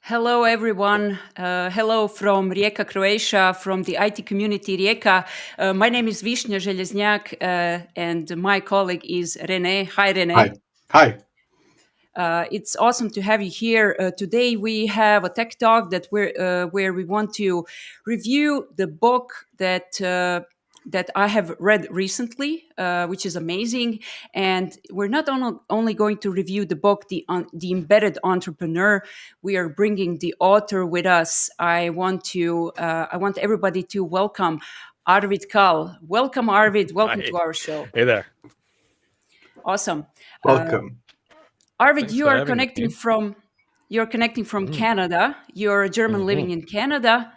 Hello, everyone. Hello from Rijeka, Croatia, from the IT community Rijeka. My name is Višnja Željeznjak, and my colleague is Rene. Hi, Rene. Hi. Hi. It's awesome to have you here. Today we have a tech talk where we want to review the book that I have read recently, which is amazing. And we're not only going to review the book, the Embedded Entrepreneur. We are bringing the author with us. I want everybody to welcome Arvid Kahl. Welcome, Arvid. Welcome Hi. to our show. Hey there. Awesome. Welcome. Arvid, Thanks you for are having connecting me. from Canada. You're a German living in Canada.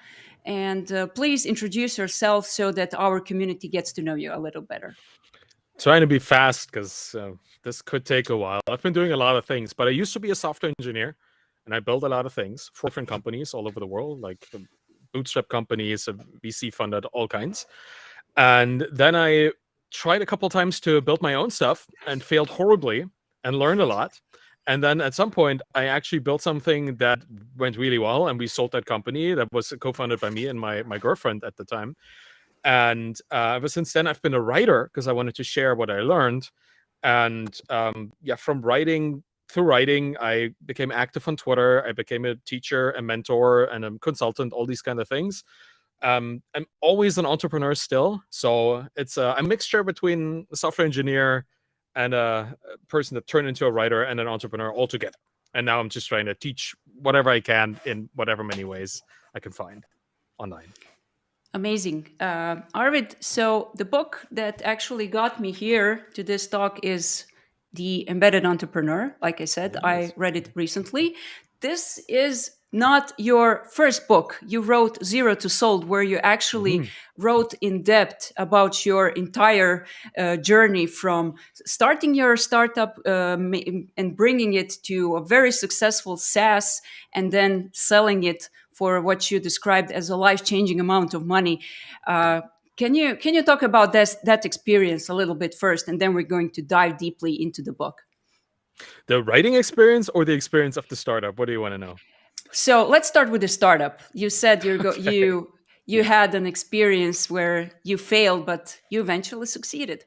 And please introduce yourself so that our community gets to know you a little better. Trying to be fast because this could take a while. I've been doing a lot of things, but I used to be a software engineer, and I built a lot of things for different companies all over the world, like bootstrap companies, VC funded, all kinds. And then I tried a couple times to build my own stuff and failed horribly and learned a lot. And then at some point, I actually built something that went really well, and we sold that company. That was co-founded by me and my girlfriend at the time. And ever since then, I've been a writer because I wanted to share what I learned. And from writing through writing, I became active on Twitter. I became a teacher, a mentor, and a consultant, all these kind of things. I'm always an entrepreneur still. So it's a mixture between a software engineer and a person that turned into a writer and an entrepreneur all together. And now I'm just trying to teach whatever I can in whatever many ways I can find online. Amazing. Arvid, so the book that actually got me here to this talk is The Embedded Entrepreneur. Like I said, I read it recently. This is not your first book. You wrote Zero to Sold, where you actually wrote in depth about your entire journey from starting your startup and bringing it to a very successful SaaS and then selling it for what you described as a life-changing amount of money. Can you talk about that experience a little bit first, and then we're going to dive deeply into the book? The writing experience or the experience of the startup? What do you want to know? So let's start with the startup. You said you had an experience where you failed, but you eventually succeeded.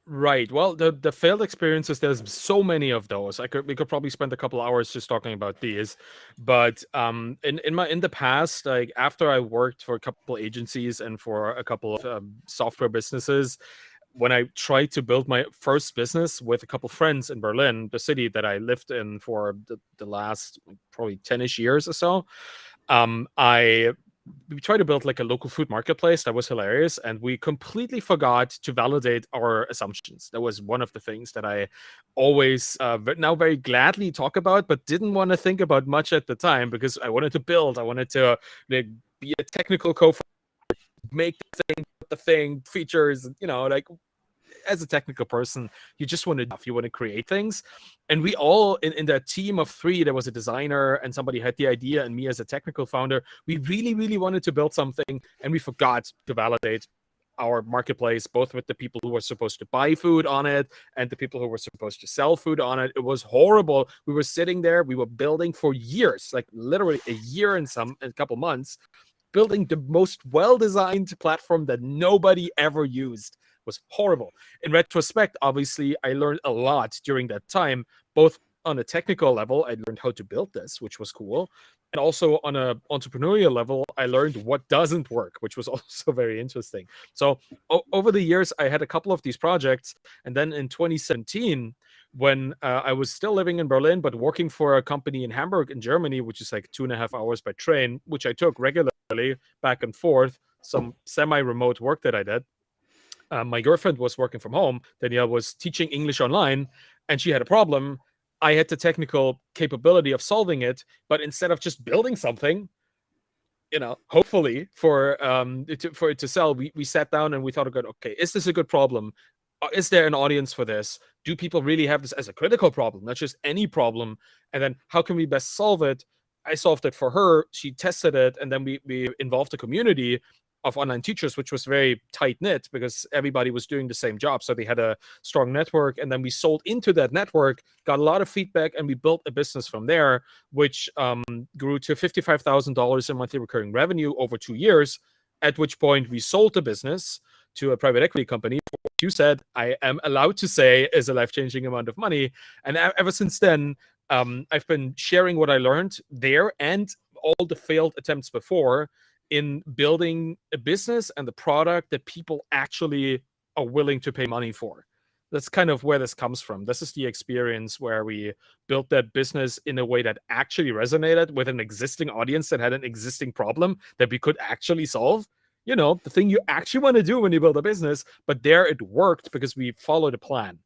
Right. Well, the failed experiences, there's so many of those. We could probably spend a couple hours just talking about these. But in the past, like after I worked for a couple agencies and for a couple of software businesses, when I tried to build my first business with a couple friends in Berlin, the city that I lived in for the last probably 10-ish years or so, we tried to build like a local food marketplace. That was hilarious. And we completely forgot to validate our assumptions. That was one of the things that I always now very gladly talk about, but didn't want to think about much at the time because I wanted to build. I wanted to be a technical co-founder, make the thing, features, like as a technical person, you just want to create things. And we all in that team of three, there was a designer and somebody had the idea, and me as a technical founder, we really, really wanted to build something, and we forgot to validate our marketplace, both with the people who were supposed to buy food on it and the people who were supposed to sell food on it. It was horrible. We were sitting there, we were building for years, like literally a year and a couple months, building the most well-designed platform that nobody ever used. Was horrible. In retrospect, obviously, I learned a lot during that time, both on a technical level. I learned how to build this, which was cool. And also on an entrepreneurial level, I learned what doesn't work, which was also very interesting. So over the years, I had a couple of these projects. And then in 2017, when I was still living in Berlin, but working for a company in Hamburg in Germany, which is like 2.5 hours by train, which I took regularly back and forth, some semi-remote work that I did. My girlfriend was working from home. Danielle was teaching English online, and she had a problem. I had the technical capability of solving it, but instead of just building something, hopefully for it to sell, we sat down and we thought, okay, is this a good problem? Is there an audience for this? Do people really have this as a critical problem, not just any problem? And then how can we best solve it? I solved it for her. She tested it, and then we involved the community. of online teachers, which was very tight knit because everybody was doing the same job. So they had a strong network, and then we sold into that network, got a lot of feedback, and we built a business from there, which grew to $55,000 in monthly recurring revenue over 2 years. At which point we sold the business to a private equity company, what you said, I am allowed to say, is a life-changing amount of money. And ever since then, I've been sharing what I learned there and all the failed attempts before in building a business and the product that people actually are willing to pay money for. That's kind of where this comes from. This is the experience where we built that business in a way that actually resonated with an existing audience that had an existing problem that we could actually solve. You know, the thing you actually want to do when you build a business, but there it worked because we followed a plan.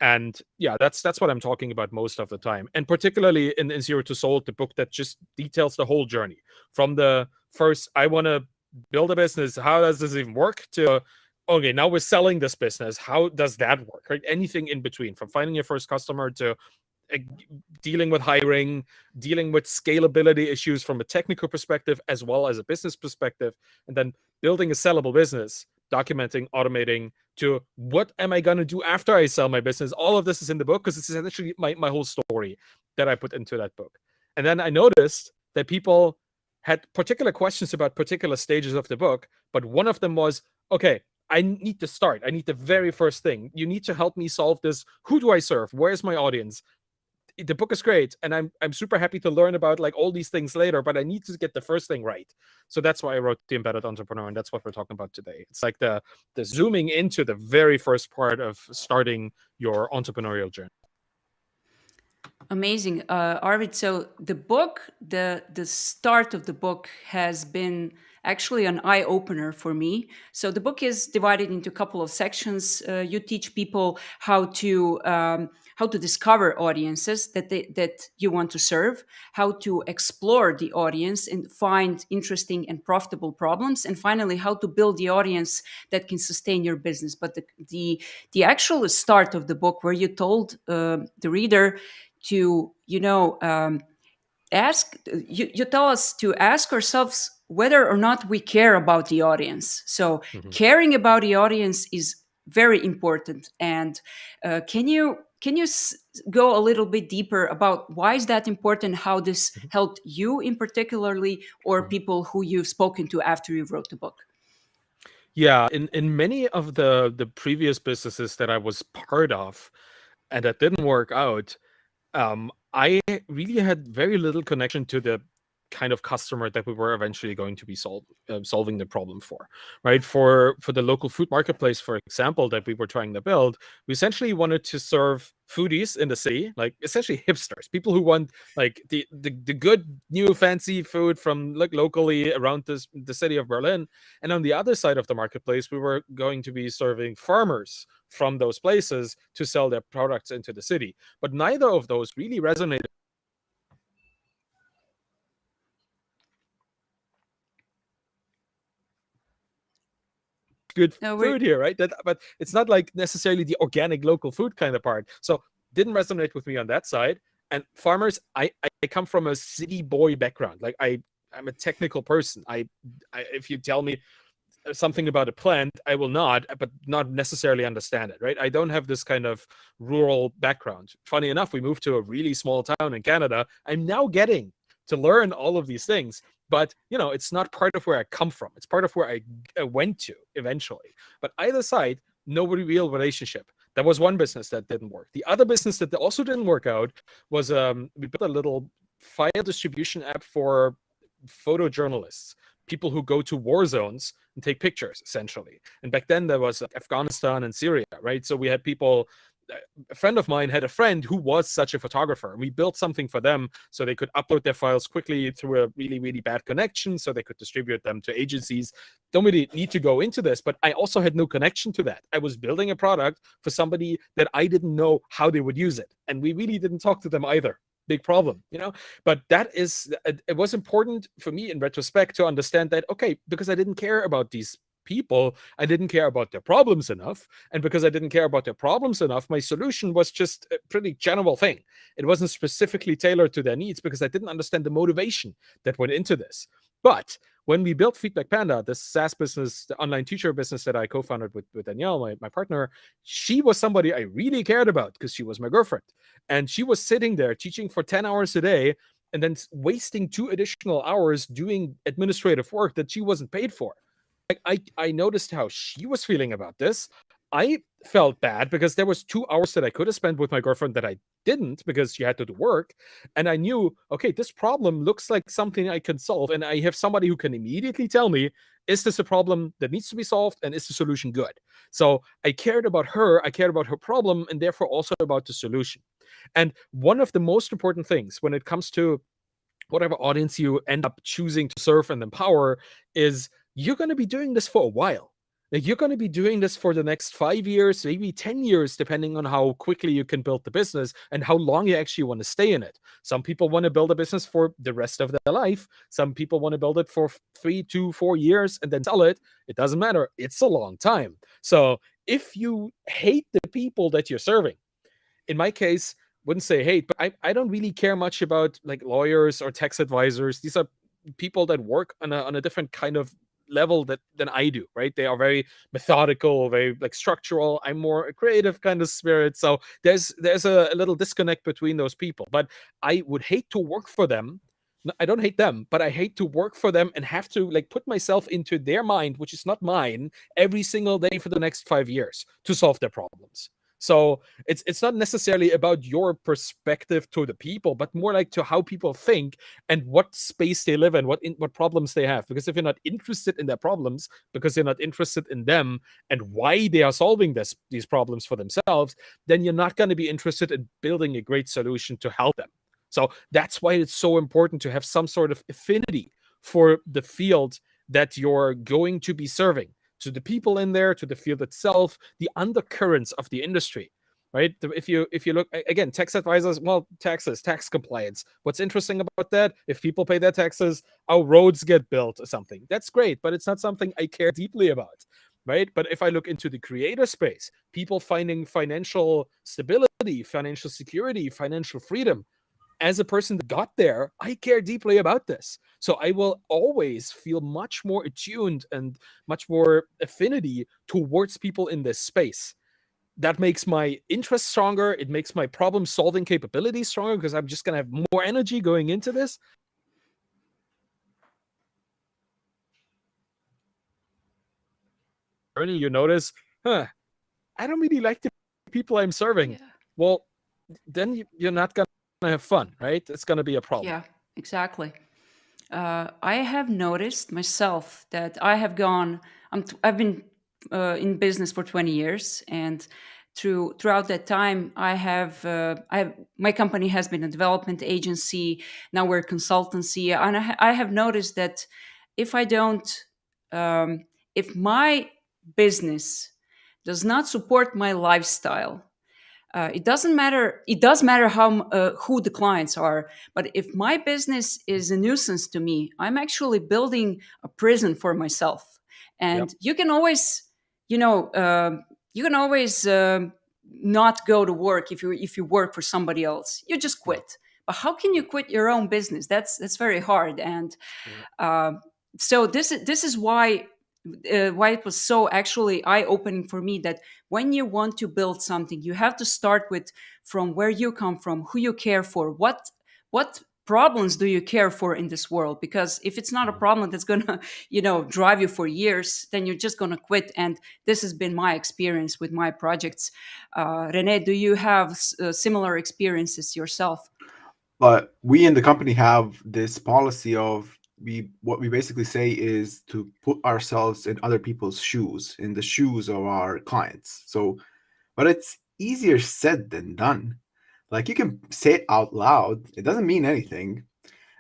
And yeah, that's what I'm talking about most of the time. And particularly in Zero to Sold, the book that just details the whole journey from the first, I want to build a business. How does this even work? To, okay, now we're selling this business. How does that work? Right? Anything in between, from finding your first customer to dealing with hiring, dealing with scalability issues from a technical perspective as well as a business perspective, and then building a sellable business, documenting, automating, to what am I going to do after I sell my business. All of this is in the book because it's essentially my whole story that I put into that book. And then I noticed that people had particular questions about particular stages of the book, but one of them was, okay, I need to start. I need the very first thing. You need to help me solve this. Who do I serve? Where's my audience? The book is great, and I'm super happy to learn about like all these things later, but I need to get the first thing right. So that's why I wrote The Embedded Entrepreneur, and that's what we're talking about today. It's like the zooming into the very first part of starting your entrepreneurial journey. Amazing, Arvid. So the book, the start of the book has been actually an eye opener for me. So the book is divided into a couple of sections. You teach people how to discover audiences that you want to serve, how to explore the audience and find interesting and profitable problems, and finally how to build the audience that can sustain your business. But the actual start of the book, where you told the reader to you tell us to ask ourselves whether or not we care about the audience. So caring about the audience is very important. And can you go a little bit deeper about why is that important, how this helped you in particularly, or people who you've spoken to after you wrote the book? Yeah, in many of the previous businesses that I was part of and that didn't work out, I really had very little connection to the kind of customer that we were eventually going to be solving the problem for, right? For the local food marketplace, for example, that we were trying to build, we essentially wanted to serve foodies in the city, like essentially hipsters, people who want like the good new fancy food from like locally around the city of Berlin. And on the other side of the marketplace, we were going to be serving farmers from those places to sell their products into the city. But neither of those really resonated. Good food here, right? But it's not like necessarily the organic local food kind of part. So didn't resonate with me on that side. And farmers, I come from a city boy background. Like I'm a technical person. I if you tell me something about a plant, I will nod, but not necessarily understand it, right? I don't have this kind of rural background. Funny enough, we moved to a really small town in Canada. I'm now getting to learn all of these things, but it's not part of where I come from. It's part of where I went to eventually. But either side, no real relationship. That was one business that didn't work. The other business that also didn't work out was we built a little file distribution app for photojournalists, people who go to war zones and take pictures, essentially. And back then there was Afghanistan and Syria, right? So we had people. A friend of mine had a friend who was such a photographer. We built something for them so they could upload their files quickly through a really, really bad connection so they could distribute them to agencies. Don't really need to go into this, but I also had no connection to that. I was building a product for somebody that I didn't know how they would use it. And we really didn't talk to them either. Big problem, But it was important for me in retrospect to understand that, okay, because I didn't care about these people, I didn't care about their problems enough. And because I didn't care about their problems enough, my solution was just a pretty general thing. It wasn't specifically tailored to their needs because I didn't understand the motivation that went into this. But when we built Feedback Panda, this SaaS business, the online teacher business that I co-founded with Danielle, my partner, she was somebody I really cared about because she was my girlfriend. And she was sitting there teaching for 10 hours a day and then wasting 2 additional hours doing administrative work that she wasn't paid for. I noticed how she was feeling about this. I felt bad because there was 2 hours that I could have spent with my girlfriend that I didn't because she had to do work. And I knew, okay, this problem looks like something I can solve. And I have somebody who can immediately tell me, is this a problem that needs to be solved? And is the solution good? So I cared about her. I cared about her problem and therefore also about the solution. And one of the most important things when it comes to whatever audience you end up choosing to serve and empower is you're going to be doing this for a while. Like you're going to be doing this for the next 5 years, maybe 10 years, depending on how quickly you can build the business and how long you actually want to stay in it. Some people want to build a business for the rest of their life. Some people want to build it for 3 to 4 years and then sell it. It doesn't matter. It's a long time. So if you hate the people that you're serving, in my case, wouldn't say hate, but I don't really care much about like lawyers or tax advisors. These are people that work on a different kind of level than I do, right? They are very methodical, very like structural. I'm more a creative kind of spirit. So there's a little disconnect between those people. But I would hate to work for them. I don't hate them, but I hate to work for them and have to like put myself into their mind, which is not mine, every single day for the next 5 years to solve their problems. So it's not necessarily about your perspective to the people, but more like to how people think and what space they live in, what problems they have. Because if you're not interested in their problems, because you're not interested in them and why they are solving these problems for themselves, then you're not going to be interested in building a great solution to help them. So that's why it's so important to have some sort of affinity for the field that you're going to be serving, to the people in there, to the field itself, the undercurrents of the industry, right? If you look again, tax advisors, well, taxes, tax compliance. What's interesting about that? If people pay their taxes, our roads get built or something. That's great, but it's not something I care deeply about, right? But if I look into the creator space, people finding financial stability, financial security, financial freedom, as a person that got there, I care deeply about this. So I will always feel much more attuned and much more affinity towards people in this space. That makes my interest stronger. It makes my problem solving capabilities stronger because I'm just going to have more energy going into this. Ernie, you notice, I don't really like the people I'm serving. Yeah. Well, then you're not going to have fun, right? It's going to be a problem. Yeah, exactly. I have noticed myself that I have gone. I've been in business for 20 years, and throughout that time, my company has been a development agency. Now we're a consultancy, and I have noticed that if I don't, if my business does not support my lifestyle, it doesn't matter. It does matter who the clients are, but if my business is a nuisance to me, I'm actually building a prison for myself. And you can always, not go to work if you work for somebody else. You just quit. But how can you quit your own business? That's very hard. And so this is why it was so actually eye-opening for me that when you want to build something, you have to start with from where you come from, who you care for, what problems do you care for in this world? Because if it's not a problem that's gonna drive you for years, then you're just gonna quit. And this has been my experience with my projects. Rene, do you have similar experiences yourself? But we in the company have this policy of what we basically say is to put ourselves in other people's shoes, in the shoes of our clients. So, but it's easier said than done. Like you can say it out loud, it doesn't mean anything.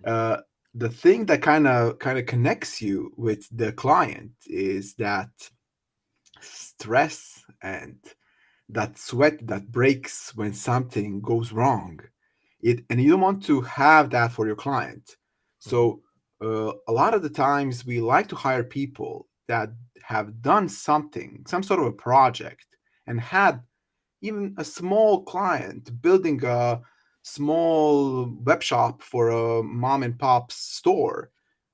The thing that kind of connects you with the client is that stress and that sweat that breaks when something goes wrong. And you don't want to have that for your client. So a lot of the times we like to hire people that have done something, some sort of a project, and had even a small client building a small web shop for a mom and pop store,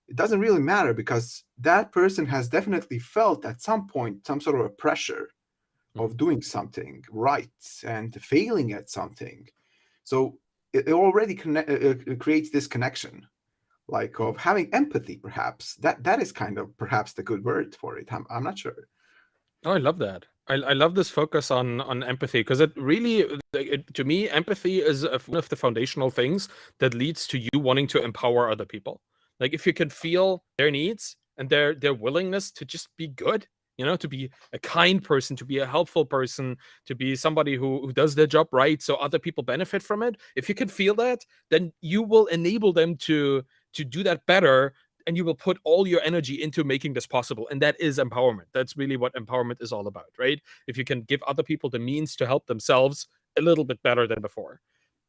it doesn't really matter, because that person has definitely felt at some point some sort of a pressure of doing something right and failing at something. So it already creates this connection, like of having empathy. Perhaps that is kind of perhaps the good word for it. I'm not sure. Oh, I love that. I love this focus on empathy, because it really, to me, empathy is one of the foundational things that leads to you wanting to empower other people. Like, if you can feel their needs and their willingness to just be good, to be a kind person, to be a helpful person, to be somebody who does their job right, so other people benefit from it. If you can feel that, then you will enable them to do that better, and you will put all your energy into making this possible. And that is empowerment. That's really what empowerment is all about, right? If you can give other people the means to help themselves a little bit better than before.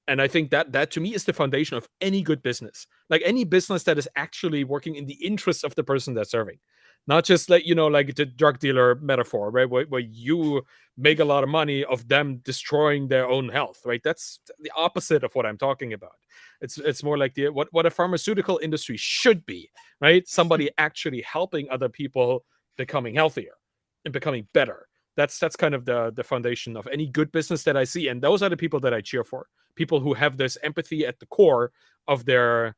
And I think that to me is the foundation of any good business. Like, any business that is actually working in the interest of the person they're serving. Not just like, like the drug dealer metaphor, right? Where you make a lot of money of them destroying their own health, right? That's the opposite of what I'm talking about. It's more like what a pharmaceutical industry should be, right? Somebody actually helping other people becoming healthier and becoming better. That's kind of the foundation of any good business that I see. And those are the people that I cheer for. People who have this empathy at the core of their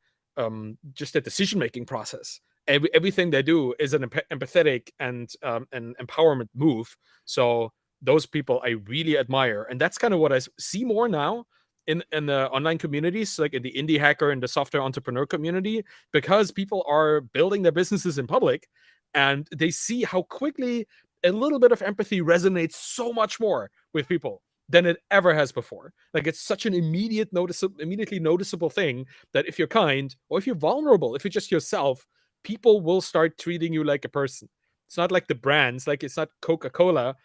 just the decision-making process. Everything they do is an empathetic and an empowerment move. So those people I really admire. And that's kind of what I see more now in the online communities, like in the indie hacker and the software entrepreneur community, because people are building their businesses in public, and they see how quickly a little bit of empathy resonates so much more with people than it ever has before. Like, it's such an immediately noticeable thing that if you're kind, or if you're vulnerable, if you're just yourself, people will start treating you like a person. It's not like the brands, like it's not Coca-Cola,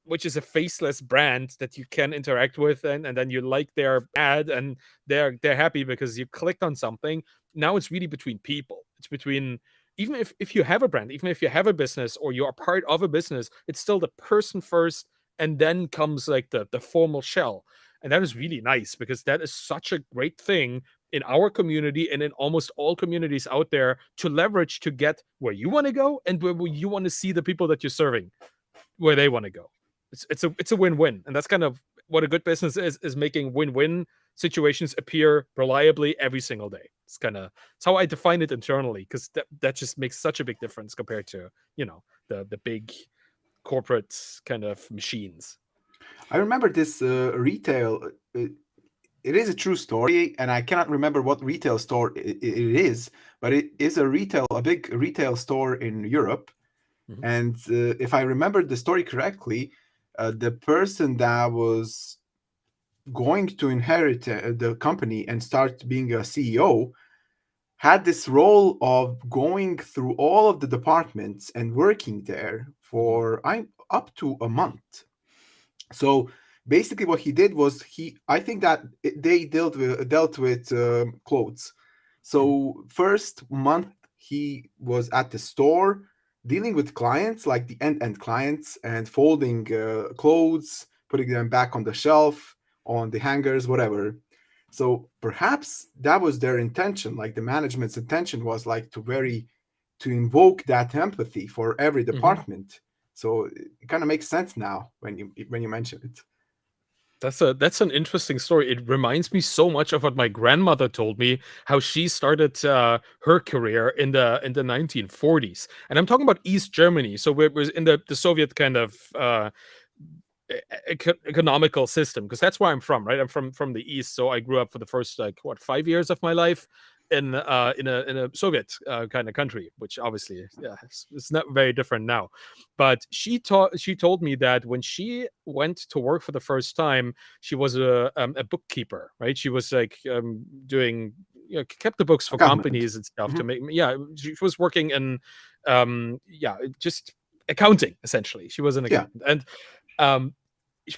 which is a faceless brand that you can interact with, and then you like their ad and they're happy because you clicked on something. Now it's really between people. It's between, even if you have a brand, even if you have a business or you are part of a business, it's still the person first, and then comes like the formal shell. And that is really nice, because that is such a great thing in our community and in almost all communities out there to leverage to get where you want to go, and where you want to see the people that you're serving where they want to go. It's a win-win, and that's kind of what a good business is making win-win situations appear reliably every single day. It's how I define it internally, because that just makes such a big difference compared to the big corporate kind of machines. I remember this retail. It is a true story, and I cannot remember what retail store it is, but it is a big retail store in Europe. Mhm. And if I remember the story correctly, the person that was going to inherit the company and start being a CEO had this role of going through all of the departments and working there for up to a month. So basically what he did was I think that they dealt with clothes. So first month he was at the store dealing with clients, like the end clients, and folding clothes, putting them back on the shelf, on the hangers, whatever. So perhaps that was their intention, like the management's intention was like to invoke that empathy for every department. So it kind of makes sense now when you mention it. That's an interesting story. It reminds me so much of what my grandmother told me, how she started her career in the 1940s, and I'm talking about East Germany. So it was in the Soviet kind of economical system, because that's where I'm from, right? I'm from the East, so I grew up for the first 5 years of my life in a Soviet kind of country, which obviously, yeah, it's not very different now. But she told me that when she went to work for the first time, she was a bookkeeper, right? She was like doing, kept the books for companies and stuff to make. Yeah, she was working in just accounting essentially. She was an accountant, and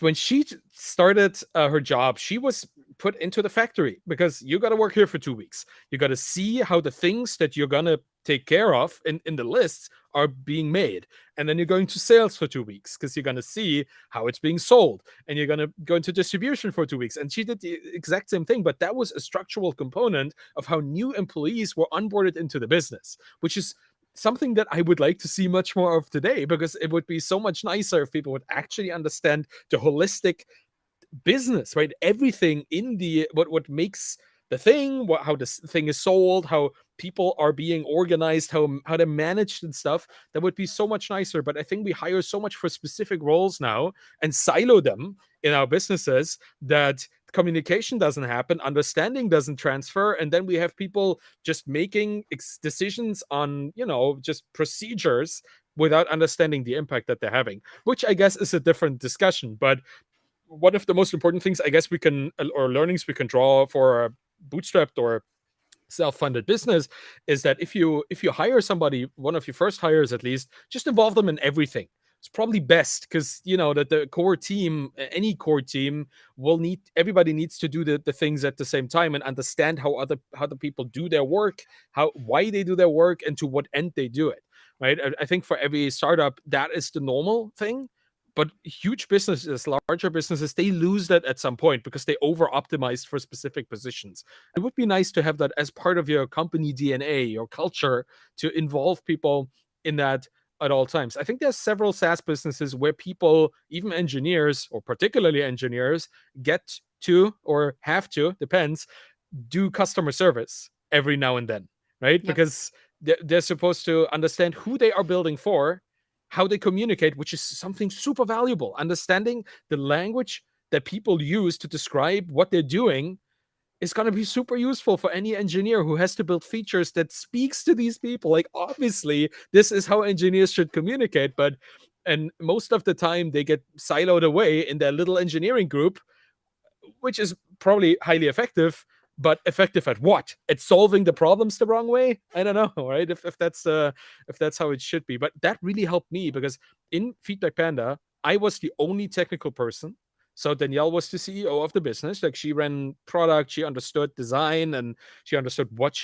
when she started her job, she was put into the factory, because you got to work here for 2 weeks. You got to see how the things that you're going to take care of in the lists are being made. And then you're going to sales for 2 weeks because you're going to see how it's being sold. And you're going to go into distribution for 2 weeks. And she did the exact same thing, but that was a structural component of how new employees were onboarded into the business, which is something that I would like to see much more of today, because it would be so much nicer if people would actually understand the holistic business, right? Everything in the what makes the thing, how this thing is sold, how people are being organized, how they're managed and stuff. That would be so much nicer. But I think we hire so much for specific roles now and silo them in our businesses that communication doesn't happen, understanding doesn't transfer, and then we have people just making decisions on, just procedures without understanding the impact that they're having, which I guess is a different discussion. But one of the most important things I guess we can, or learnings we can draw for a bootstrapped or self-funded business, is that if you hire somebody, one of your first hires at least, just involve them in everything. It's probably best, because that the core team, any core team, everybody needs to do the things at the same time and understand how the people do their work, why they do their work, and to what end they do it. Right? I think for every startup that is the normal thing. But huge businesses, larger businesses, they lose that at some point because they over-optimized for specific positions. It would be nice to have that as part of your company DNA, your culture, to involve people in that at all times. I think there's several SaaS businesses where people, even engineers, or particularly engineers, get to, or have to, depends, do customer service every now and then, right? Yep. Because they're supposed to understand who they are building for, how they communicate, which is something super valuable. Understanding the language that people use to describe what they're doing is going to be super useful for any engineer who has to build features that speaks to these people. Like, obviously, this is how engineers should communicate, and most of the time they get siloed away in their little engineering group, which is probably highly effective. But effective at what? At solving the problems the wrong way? I don't know, right? If that's how it should be. But that really helped me, because in Feedback Panda, I was the only technical person. So Danielle was the CEO of the business. Like, she ran product, she understood design, and she understood what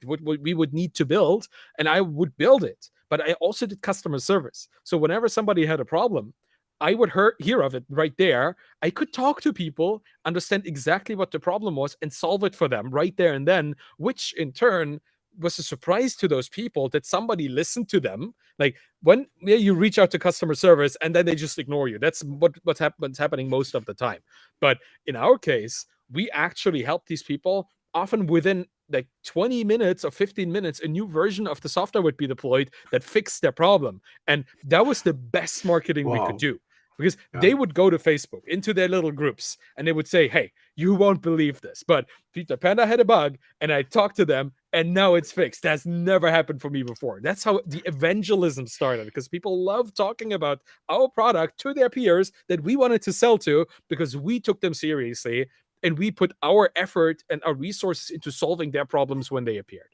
we would need to build, and I would build it. But I also did customer service. So whenever somebody had a problem, I would hear of it right there. I could talk to people, understand exactly what the problem was, and solve it for them right there and then, which in turn was a surprise to those people that somebody listened to them. Like, when you reach out to customer service and then they just ignore you. That's what's happening most of the time. But in our case, we actually help these people. Often within like 20 minutes or 15 minutes, a new version of the software would be deployed that fixed their problem. And that was the best marketing we could do. Because they would go to Facebook, into their little groups, and they would say, hey, you won't believe this, but Feedback Panda had a bug, and I talked to them, and now it's fixed. That's never happened for me before. That's how the evangelism started, because people love talking about our product to their peers that we wanted to sell to, because we took them seriously, and we put our effort and our resources into solving their problems when they appeared.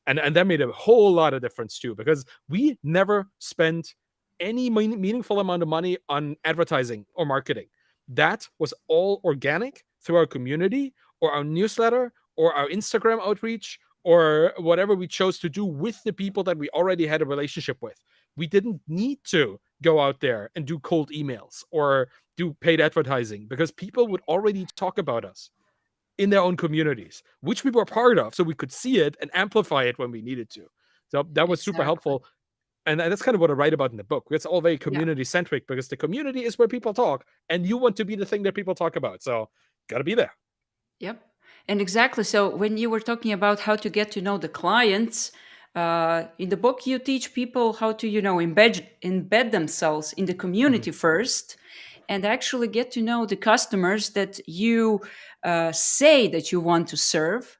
And that made a whole lot of difference too, because we never spent any meaningful amount of money on advertising or marketing. That was all organic through our community, or our newsletter, or our Instagram outreach, or whatever we chose to do with the people that we already had a relationship with. We didn't need to go out there and do cold emails or do paid advertising, because people would already talk about us in their own communities, which we were part of, so we could see it and amplify it when we needed to. So that was super helpful. And that's kind of what I write about in the book. It's all very community-centric, because the community is where people talk, and you want to be the thing that people talk about. So got to be there. Yep. And exactly. So when you were talking about how to get to know the clients, in the book, you teach people how to, embed themselves in the community first, and actually get to know the customers that you say that you want to serve.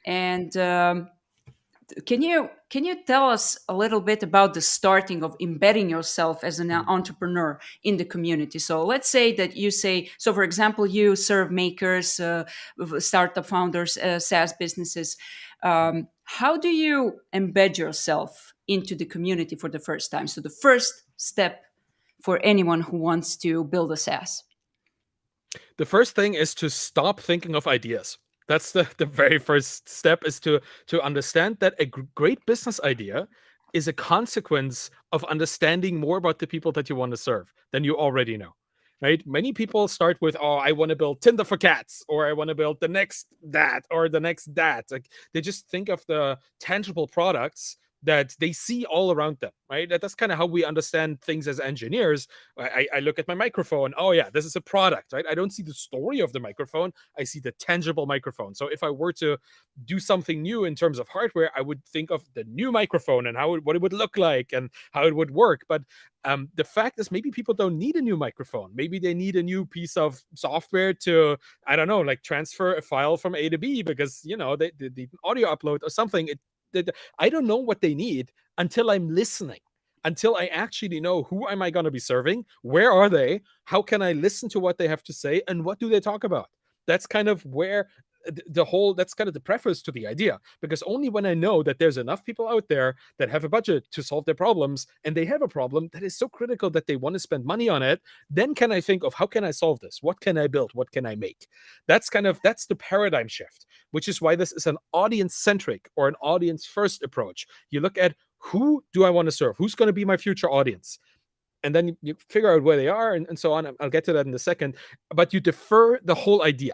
And can you tell us a little bit about the starting of embedding yourself as an entrepreneur in the community? So let's say that you say, so for example, you serve makers, startup founders, SaaS businesses. How do you embed yourself into the community for the first time? So the first step for anyone who wants to build a SaaS. The first thing is to stop thinking of ideas. That's the very first step, is to understand that a great business idea is a consequence of understanding more about the people that you want to serve than you already know. Right? Many people start with, oh, I want to build Tinder for cats, or I want to build the next that, or the next that. Like, they just think of the tangible products that they see all around them, right? That's kind of how we understand things as engineers. I look at my microphone. Oh yeah, this is a product, right? I don't see the story of the microphone. I see the tangible microphone. So if I were to do something new in terms of hardware, I would think of the new microphone and what it would look like and how it would work. But the fact is, maybe people don't need a new microphone. Maybe they need a new piece of software to, I don't know, like transfer a file from A to B because, you know, they need an audio upload or something. I don't know what they need until I'm listening, until I actually know who am I going to be serving, where are they, how can I listen to what they have to say, and what do they talk about. That's kind of where that's kind of the preface to the idea, because only when I know that there's enough people out there that have a budget to solve their problems, and they have a problem that is so critical that they want to spend money on it, then can I think of, how can I solve this? What can I build? What can I make? That's the paradigm shift, which is why this is an audience-centric or an audience-first approach. You look at, who do I want to serve? Who's going to be my future audience? And then you figure out where they are and so on. I'll get to that in a second. But you defer the whole idea.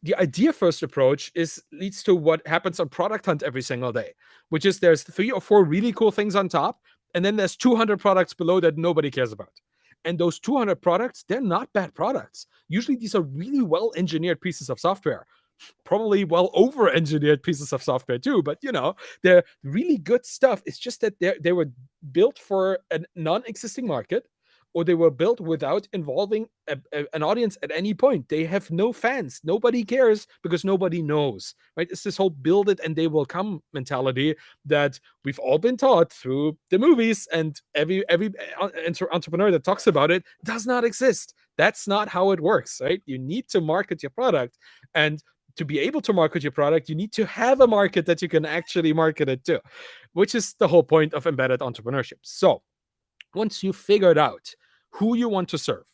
The idea first approach leads to what happens on Product Hunt every single day, which is there's 3 or 4 really cool things on top, and then there's 200 products below that nobody cares about. And those 200 products, they're not bad products. Usually these are really well-engineered pieces of software, probably well over-engineered pieces of software too, but you know, they're really good stuff. It's just that they were built for a non-existing market, or they were built without involving an audience at any point. They have no fans. Nobody cares because nobody knows, right? It's this whole build it and they will come mentality that we've all been taught through the movies, and every entrepreneur that talks about it does not exist. That's not how it works, right? You need to market your product, and to be able to market your product, you need to have a market that you can actually market it to, which is the whole point of embedded entrepreneurship. So once you figured out who you want to serve,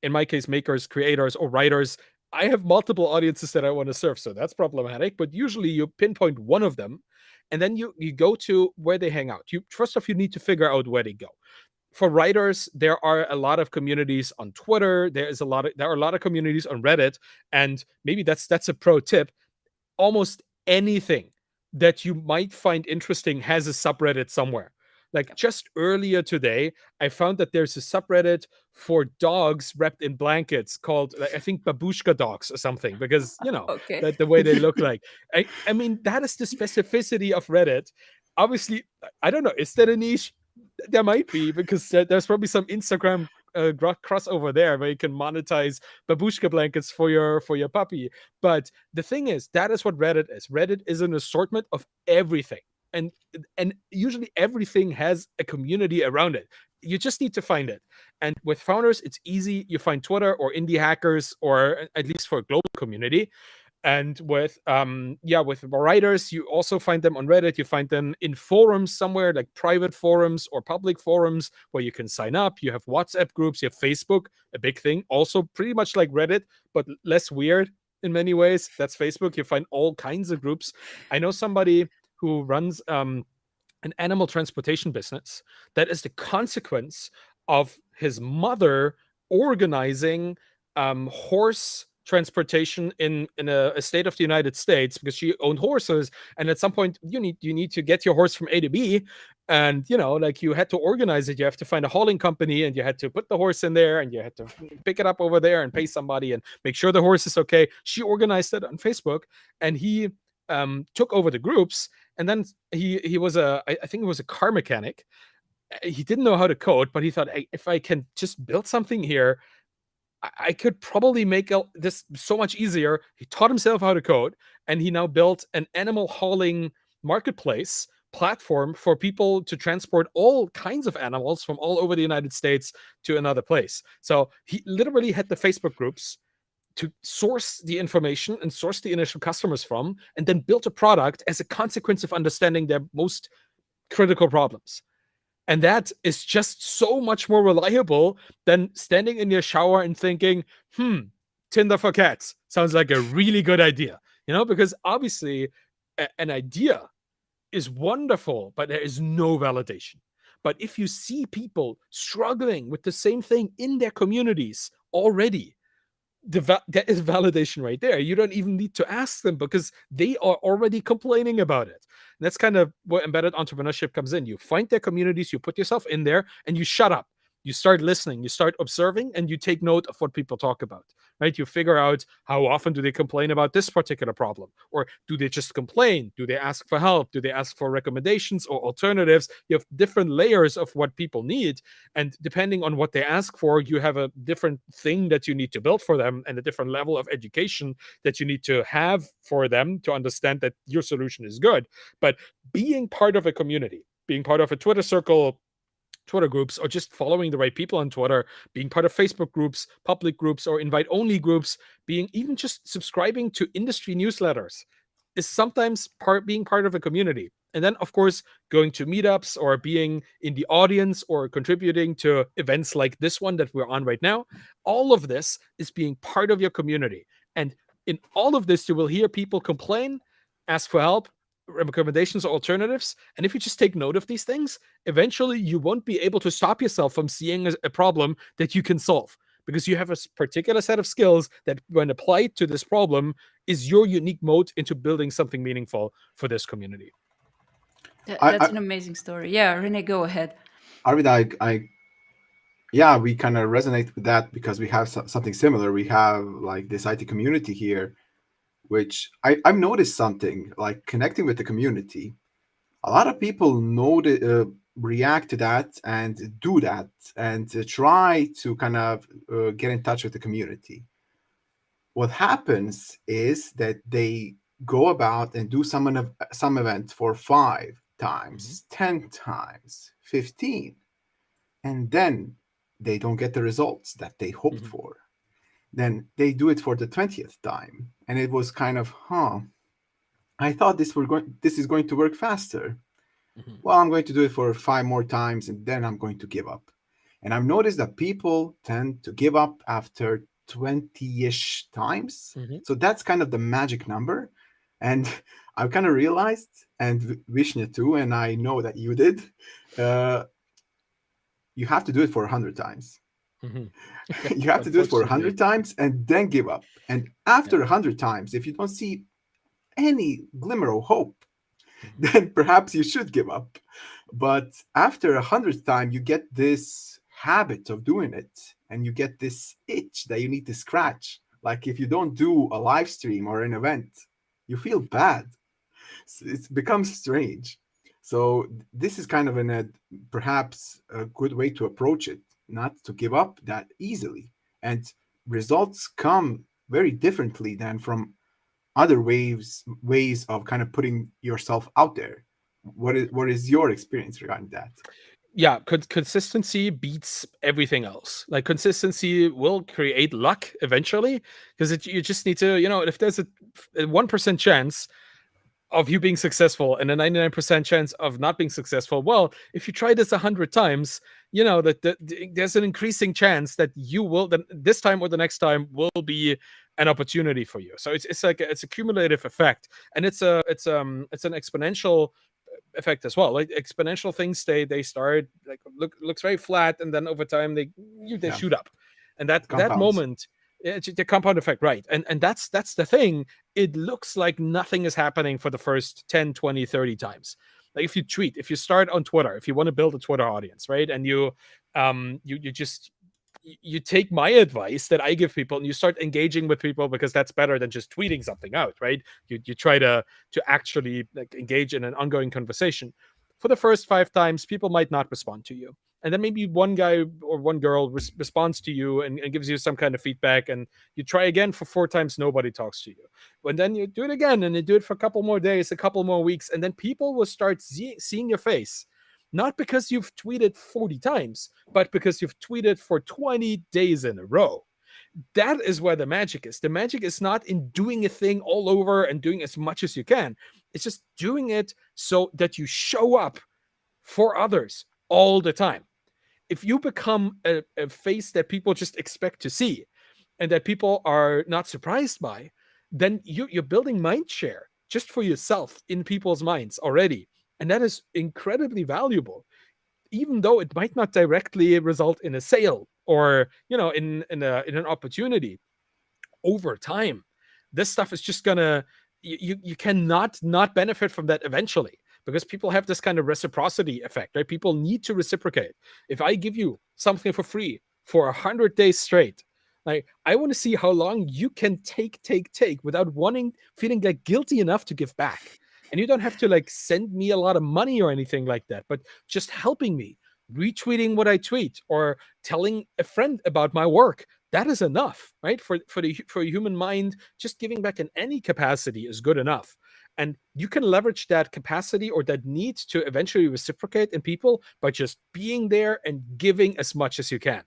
in my case, makers, creators, or writers, I have multiple audiences that I want to serve, so that's problematic. But usually you pinpoint one of them, and then you go to where they hang out. First off, you need to figure out where they go. For writers, there are a lot of communities on Twitter. There are a lot of communities on Reddit, and maybe that's a pro tip. Almost anything that you might find interesting has a subreddit somewhere. Like just earlier today, I found that there's a subreddit for dogs wrapped in blankets called, I think, babushka dogs or something, because, you know, Okay. the way they look like. I mean, that is the specificity of Reddit. Obviously, I don't know, is that a niche? There might be, because there's probably some Instagram crossover there where you can monetize babushka blankets for your puppy. But the thing is, that is what Reddit is. Reddit is an assortment of everything. And usually everything has a community around it. You just need to find it. And with founders, it's easy. You find Twitter or indie hackers, or at least for a global community. And with writers, you also find them on Reddit. You find them in forums somewhere, like private forums or public forums where you can sign up. You have WhatsApp groups. You have Facebook, a big thing, also pretty much like Reddit, but less weird in many ways. That's Facebook. You find all kinds of groups. I know somebody who runs an animal transportation business that is the consequence of his mother organizing horse transportation in a state of the United States, because she owned horses, and at some point you need to get your horse from A to B, and you know, like, you had to organize it. You have to find a hauling company, and you had to put the horse in there, and you had to pick it up over there and pay somebody and make sure the horse is okay. She organized it on Facebook, and he took over the groups. And then he was I think it was a car mechanic. He didn't know how to code, but he thought, hey, if I can just build something here, I could probably make this so much easier. He taught himself how to code, and he now built an animal hauling marketplace platform for people to transport all kinds of animals from all over the United States to another place. So he literally had the Facebook groups to source the information and source the initial customers from, and then built a product as a consequence of understanding their most critical problems. And that is just so much more reliable than standing in your shower and thinking, Tinder for cats sounds like a really good idea, because obviously an idea is wonderful, but there is no validation. But if you see people struggling with the same thing in their communities already, that is validation right there. You don't even need to ask them because they are already complaining about it. And that's kind of where embedded entrepreneurship comes in. You find their communities, you put yourself in there, and you shut up. You start listening, you start observing, and you take note of what people talk about, right? You figure out how often do they complain about this particular problem, or do they just complain? Do they ask for help? Do they ask for recommendations or alternatives? You have different layers of what people need, and depending on what they ask for, you have a different thing that you need to build for them and a different level of education that you need to have for them to understand that your solution is good. But being part of a community, being part of a Twitter circle, Twitter groups, or just following the right people on Twitter, being part of Facebook groups, public groups, or invite-only groups, being even just subscribing to industry newsletters is sometimes being part of a community. And then, of course, going to meetups or being in the audience or contributing to events like this one that we're on right now. All of this is being part of your community. And in all of this, you will hear people complain, ask for help, recommendations or alternatives. And if you just take note of these things, eventually you won't be able to stop yourself from seeing a problem that you can solve, because you have a particular set of skills that, when applied to this problem, is your unique mode into building something meaningful for this community. That's an amazing story. Yeah, Rene, go ahead. Arvid, yeah, we kind of resonate with that because we have something similar. We have like this IT community here, which I've noticed something like connecting with the community. A lot of people react to that and do that and try to kind of get in touch with the community. What happens is that they go about and do some event for 5 times, 10 times, 15, and then they don't get the results that they hoped for. Then they do it for the 20th time, and it was kind of, I thought this is going to work faster. Well, I'm going to do it for 5 more times, and then I'm going to give up. And I've noticed that people tend to give up after 20-ish times. So that's kind of the magic number. And I've kind of realized, and Vishnu too, and I know that you did, you have to do it for 100 times. You have to do it for 100 times and then give up. And after 100 times, if you don't see any glimmer of hope, then perhaps you should give up. But after 100th time, you get this habit of doing it, and you get this itch that you need to scratch. Like if you don't do a live stream or an event, you feel bad. It becomes strange. So this is kind of perhaps a good way to approach it, not to give up that easily. And results come very differently than from other ways of kind of putting yourself out there. What is your experience regarding that? Yeah, consistency beats everything else. Like consistency will create luck eventually, because you just need to, if there's a 1% chance of you being successful and a 99% chance of not being successful, well, if you try this 100 times, that there's an increasing chance that you will, this time or the next time, will be an opportunity for you. So it's like it's a cumulative effect, and it's an exponential effect as well. Like exponential things, they start like looks very flat, and then over time they shoot up, and that moment. It's the compound effect, right? And that's the thing. It looks like nothing is happening for the first 10, 20, 30 times. Like if you start on Twitter, if you want to build a Twitter audience, right? And you take my advice that I give people, and you start engaging with people, because that's better than just tweeting something out, right? You try to actually like engage in an ongoing conversation. For the first 5 times, people might not respond to you. And then maybe one guy or one girl responds to you and gives you some kind of feedback, and you try again for 4 times, nobody talks to you. And then you do it again, and you do it for a couple more days, a couple more weeks, and then people will start seeing your face. Not because you've tweeted 40 times, but because you've tweeted for 20 days in a row. That is where the magic is. The magic is not in doing a thing all over and doing as much as you can. It's just doing it so that you show up for others all the time. If you become a face that people just expect to see, and that people are not surprised by, then you're building mind share just for yourself in people's minds already. And that is incredibly valuable, even though it might not directly result in a sale or, in an opportunity. Over time, this stuff is just gonna, you cannot not benefit from that eventually, because people have this kind of reciprocity effect, right? People need to reciprocate. If I give you something for free for 100 days straight, like, I want to see how long you can take without feeling like guilty enough to give back. And you don't have to like send me a lot of money or anything like that, but just helping me, retweeting what I tweet or telling a friend about my work. That is enough, right? For a human mind, just giving back in any capacity is good enough. And you can leverage that capacity or that need to eventually reciprocate in people by just being there and giving as much as you can.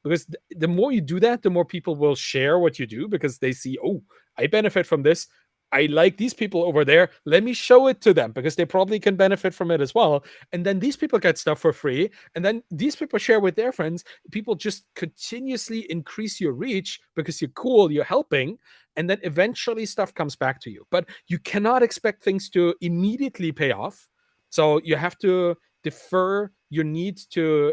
Because the more you do that, the more people will share what you do, because they see, oh, I benefit from this. I like these people over there. Let me show it to them, because they probably can benefit from it as well. And then these people get stuff for free. And then these people share with their friends. People just continuously increase your reach because you're cool, you're helping. And then eventually stuff comes back to you. But you cannot expect things to immediately pay off. So you have to defer your need to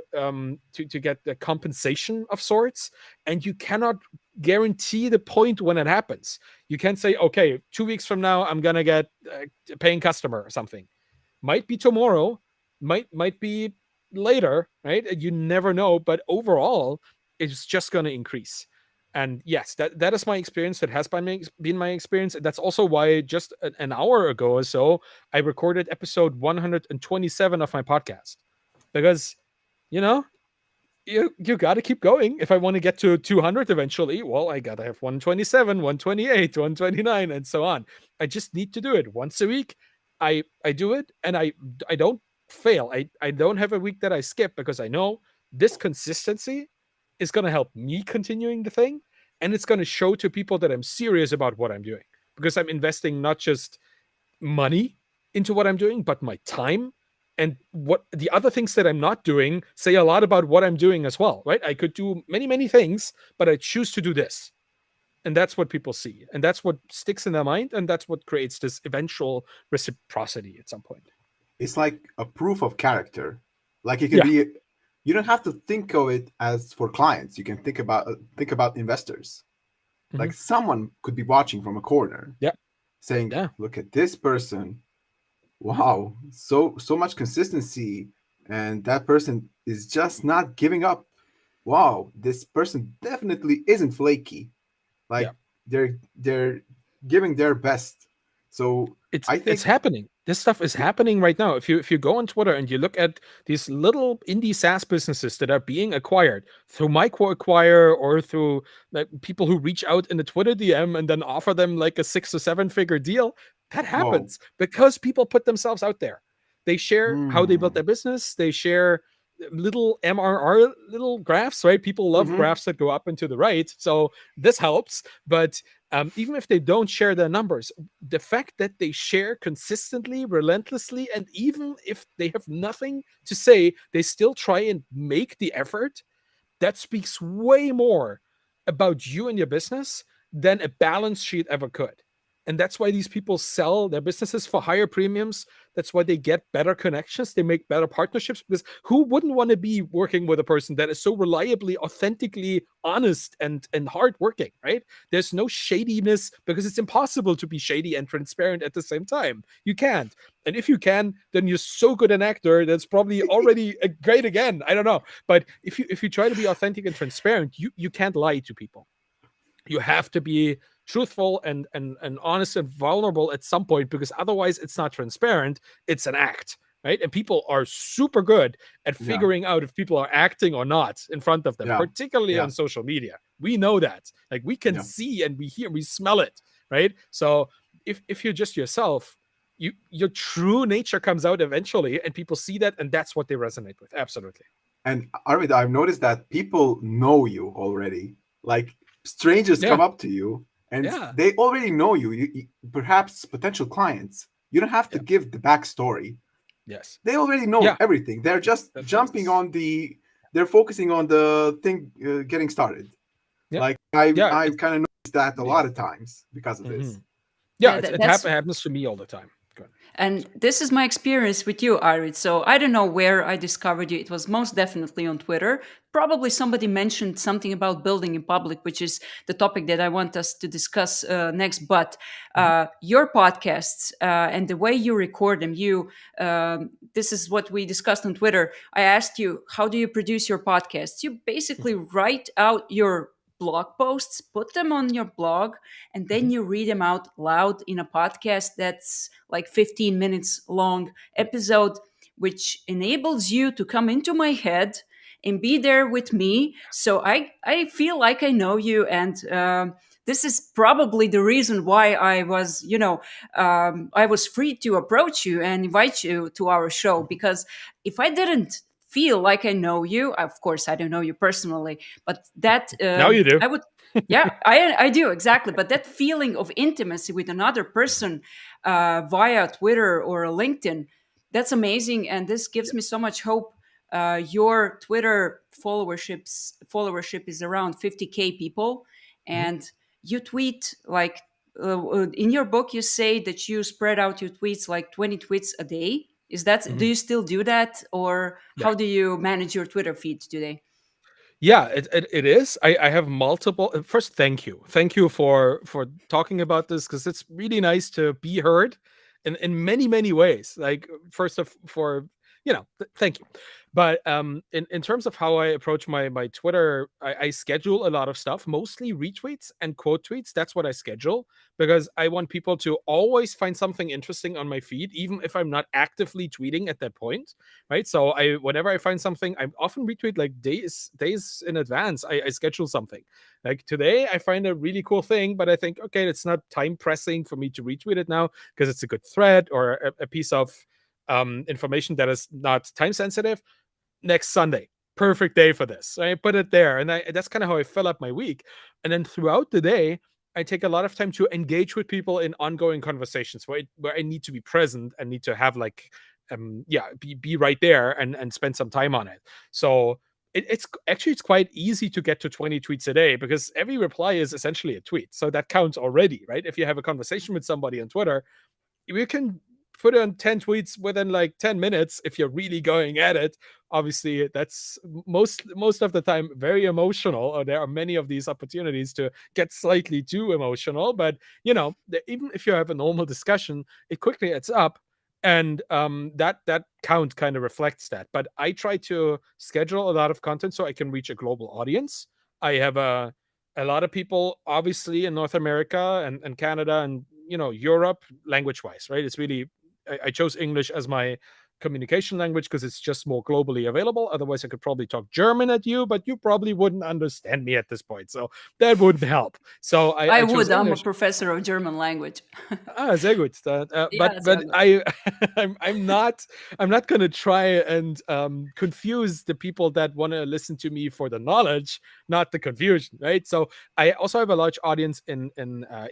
get the compensation of sorts. And you cannot guarantee the point when it happens. You can't say, okay, 2 weeks from now, I'm going to get a paying customer or something. Might be tomorrow, might be later, right? You never know. But overall, it's just going to increase. And yes, that is my experience. That has been my experience. That's also why just an hour ago or so, I recorded episode 127 of my podcast. Because, you got to keep going. If I want to get to 200 eventually, well, I got to have 127, 128, 129, and so on. I just need to do it once a week. I do it, and I don't fail. I don't have a week that I skip, because I know this consistency is going to help me continuing the thing, and it's going to show to people that I'm serious about what I'm doing, because I'm investing not just money into what I'm doing, but my time. And what the other things that I'm not doing say a lot about what I'm doing as well, right? I could do many, many things, but I choose to do this. And that's what people see. And that's what sticks in their mind. And that's what creates this eventual reciprocity at some point. It's like a proof of character. Like it can be, you don't have to think of it as for clients. You can think about investors. Mm-hmm. Like someone could be watching from a corner, saying, look at this person. Wow, so much consistency, and that person is just not giving up. Wow, this person definitely isn't flaky. Like they're giving their best. So I think it's happening. This stuff is happening right now. If you go on Twitter and you look at these little indie SaaS businesses that are being acquired through micro acquire or through like people who reach out in the Twitter DM and then offer them like a 6 or 7 figure deal, that happens because people put themselves out there. They share how they built their business. They share little MRR, little graphs, right? People love graphs that go up and to the right. So this helps. But even if they don't share their numbers, the fact that they share consistently, relentlessly, and even if they have nothing to say, they still try and make the effort, that speaks way more about you and your business than a balance sheet ever could. And that's why these people sell their businesses for higher premiums. That's why they get better connections. They make better partnerships, because who wouldn't want to be working with a person that is so reliably, authentically honest and hardworking, right? There's no shadiness, because it's impossible to be shady and transparent at the same time. You can't. And if you can, then you're so good an actor that's probably already great again. I don't know. But if you try to be authentic and transparent, you can't lie to people. You have to be truthful and honest and vulnerable at some point, because otherwise it's not transparent. It's an act, right? And people are super good at figuring out if people are acting or not in front of them, particularly on social media. We know that. Like we can see and we hear, we smell it, right? So if you're just yourself, your true nature comes out eventually, and people see that, and that's what they resonate with. Absolutely. And Arvid, I've noticed that people know you already. Like strangers come up to you and they already know you, perhaps potential clients. You don't have to give the backstory. Yes. They already know everything. They're just jumping on they're focusing on the thing getting started. Yeah. Like Yeah. I kind of noticed that a lot of times because of this. Mhm. Yeah, Yeah, it that's happens to me all the time. Go ahead. And this is my experience with you, Arvid. So I don't know where I discovered you. It was most definitely on Twitter. Probably somebody mentioned something about building in public, which is the topic that I want us to discuss next. But your podcasts and the way you record them, this is what we discussed on Twitter. I asked you, how do you produce your podcasts? You basically write out your blog posts, put them on your blog, and then you read them out loud in a podcast that's like 15 minutes long episode, which enables you to come into my head and be there with me. So I feel like I know you. And this is probably the reason why I was, I was free to approach you and invite you to our show. Because if I didn't feel like I know you, of course, I don't know you personally, but that Now you do. I would. Yeah, I do, exactly. But that feeling of intimacy with another person via Twitter or LinkedIn, that's amazing. And this gives me so much hope. Your Twitter followership is around 50K people. And you tweet like, in your book, you say that you spread out your tweets like 20 tweets a day. Is that, do you still do that? Or Yeah. how do you manage your Twitter feed today? Yeah, it is. I have multiple. First, thank you for talking about this, because it's really nice to be heard in many ways. Like, first of for thank you. But in terms of how I approach my Twitter, I schedule a lot of stuff, mostly retweets and quote tweets. That's what I schedule, because I want people to always find something interesting on my feed, even if I'm not actively tweeting at that point, right? So whenever I find something, I often retweet like days in advance. I schedule something. Like today, I find a really cool thing, but I think, okay, it's not time pressing for me to retweet it now because it's a good thread or a piece of information that is not time sensitive. Next Sunday, perfect day for this. I put it there, and that's kind of how I fill up my week. And then throughout the day, I take a lot of time to engage with people in ongoing conversations where I need to be present and need to have like be right there and spend some time on it. So it's quite easy to get to 20 tweets a day, because every reply is essentially a tweet, so that counts already, right? If you have a conversation with somebody on Twitter, you can put on 10 tweets within like 10 minutes if you're really going at it. Obviously, that's most of the time very emotional, or there are many of these opportunities to get slightly too emotional. But even if you have a normal discussion, it quickly adds up, and that count kind of reflects that. But I try to schedule a lot of content so I can reach a global audience. I have a lot of people, obviously, in North America and Canada and Europe, language wise, right? It's really, I chose English as my communication language because it's just more globally available. Otherwise, I could probably talk German at you, but you probably wouldn't understand me at this point, so that wouldn't help. So I chose would. I'm a English. professor of German language. Sehr gut. Yeah, But so I'm not going to try and confuse the people that want to listen to me for the knowledge, not the confusion, right? So I also have a large audience in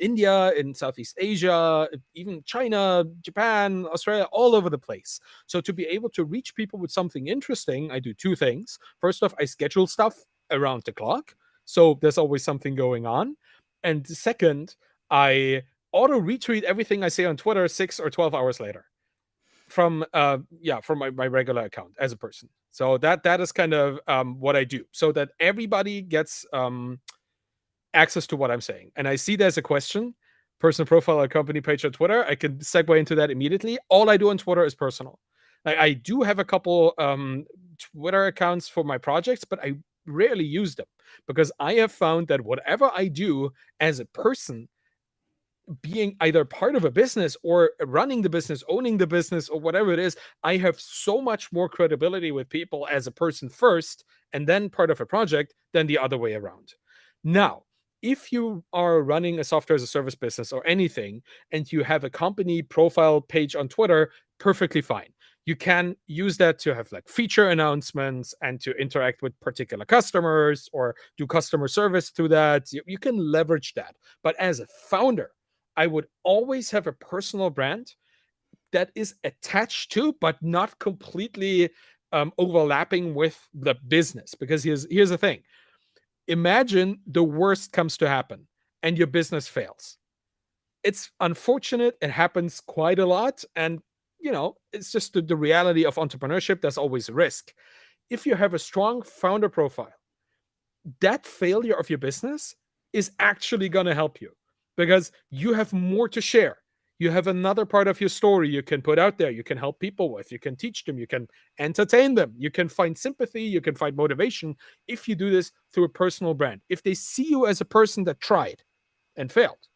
India, in Southeast Asia, even China, Japan, Australia, all over the place. So to be able to reach people with something interesting, I do two things. First off, I schedule stuff around the clock, so there's always something going on. And second, I auto retweet everything I say on Twitter 6 or 12 hours later from my regular account as a person. So that is kind of what I do, so that everybody gets access to what I'm saying. And I see there's a question, personal profile or company page on Twitter. I can segue into that immediately. All I do on Twitter is personal. I do have a couple Twitter accounts for my projects, but I rarely use them, because I have found that whatever I do as a person, being either part of a business or running the business, owning the business, or whatever it is, I have so much more credibility with people as a person first and then part of a project than the other way around. Now, if you are running a software as a service business or anything, and you have a company profile page on Twitter, perfectly fine. You can use that to have like feature announcements and to interact with particular customers or do customer service through that. You can leverage that. But as a founder, I would always have a personal brand that is attached to, but not completely overlapping with the business. Because here's the thing. imagine the worst comes to happen and your business fails. It's unfortunate. It happens quite a lot. And, it's just the reality of entrepreneurship. There's always a risk. If you have a strong founder profile, that failure of your business is actually going to help you because you have more to share. You have another part of your story you can put out there. You can help people with. You can teach them. You can entertain them. You can find sympathy. You can find motivation if you do this through a personal brand. If they see you as a person that tried and failed,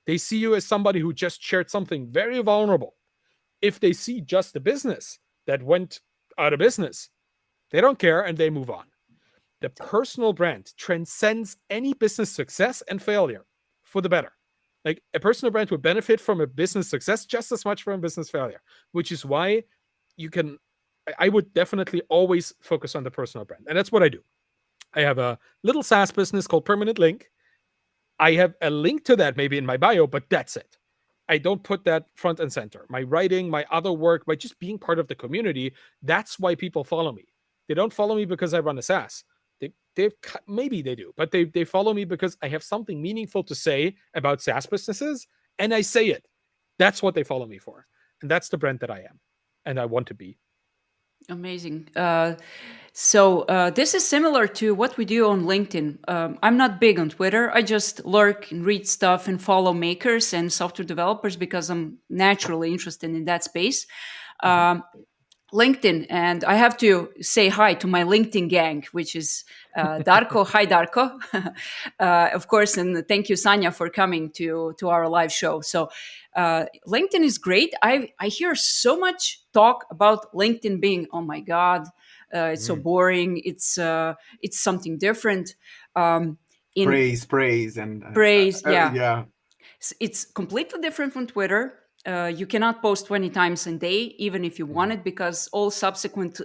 they see you as somebody who just shared something very vulnerable. If they see just a business that went out of business, they don't care and they move on. The personal brand transcends any business success and failure for the better. Like a personal brand would benefit from a business success just as much from a business failure, which is why I would definitely always focus on the personal brand. And that's what I do. I have a little SaaS business called Permanent Link. I have a link to that maybe in my bio, but that's it. I don't put that front and center. My writing, my other work, by just being part of the community, that's why people follow me. They don't follow me because I run a SaaS. Maybe they do, but they follow me because I have something meaningful to say about SaaS businesses, and I say it. That's what they follow me for, and that's the brand that I am, and I want to be. Amazing. So this is similar to what we do on LinkedIn. I'm not big on Twitter. I just lurk and read stuff and follow makers and software developers because I'm naturally interested in that space. LinkedIn, and I have to say hi to my LinkedIn gang, which is Darko. Hi, Darko. Of course, and thank you, Sanya, for coming to our live show. So LinkedIn is great. I hear so much talk about LinkedIn being, oh my God, it's so boring. It's something different. Praise, yeah. It's completely different from Twitter. You cannot post 20 times a day, even if you wanted, because all subsequent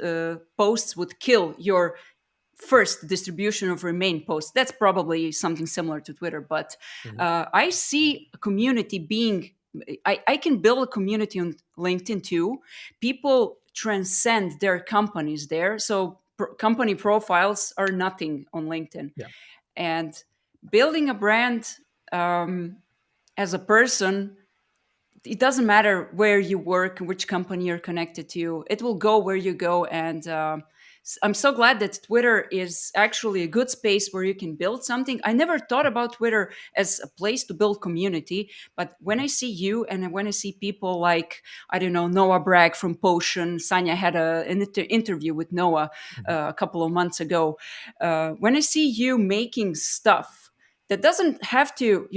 posts would kill your first distribution of remain posts. That's probably something similar to Twitter. But I see a community being, I can build a community on LinkedIn too. People transcend their companies there. So company profiles are nothing on LinkedIn. Yeah. And building a brand as a person, it doesn't matter where you work, which company you're connected to. It will go where you go. And I'm so glad that Twitter is actually a good space where you can build something. I never thought about Twitter as a place to build community. But when I see you and when I see people like, I don't know, Noah Bragg from Potion, Sanya had an interview with Noah a couple of months ago. When I see you making stuff that doesn't have to,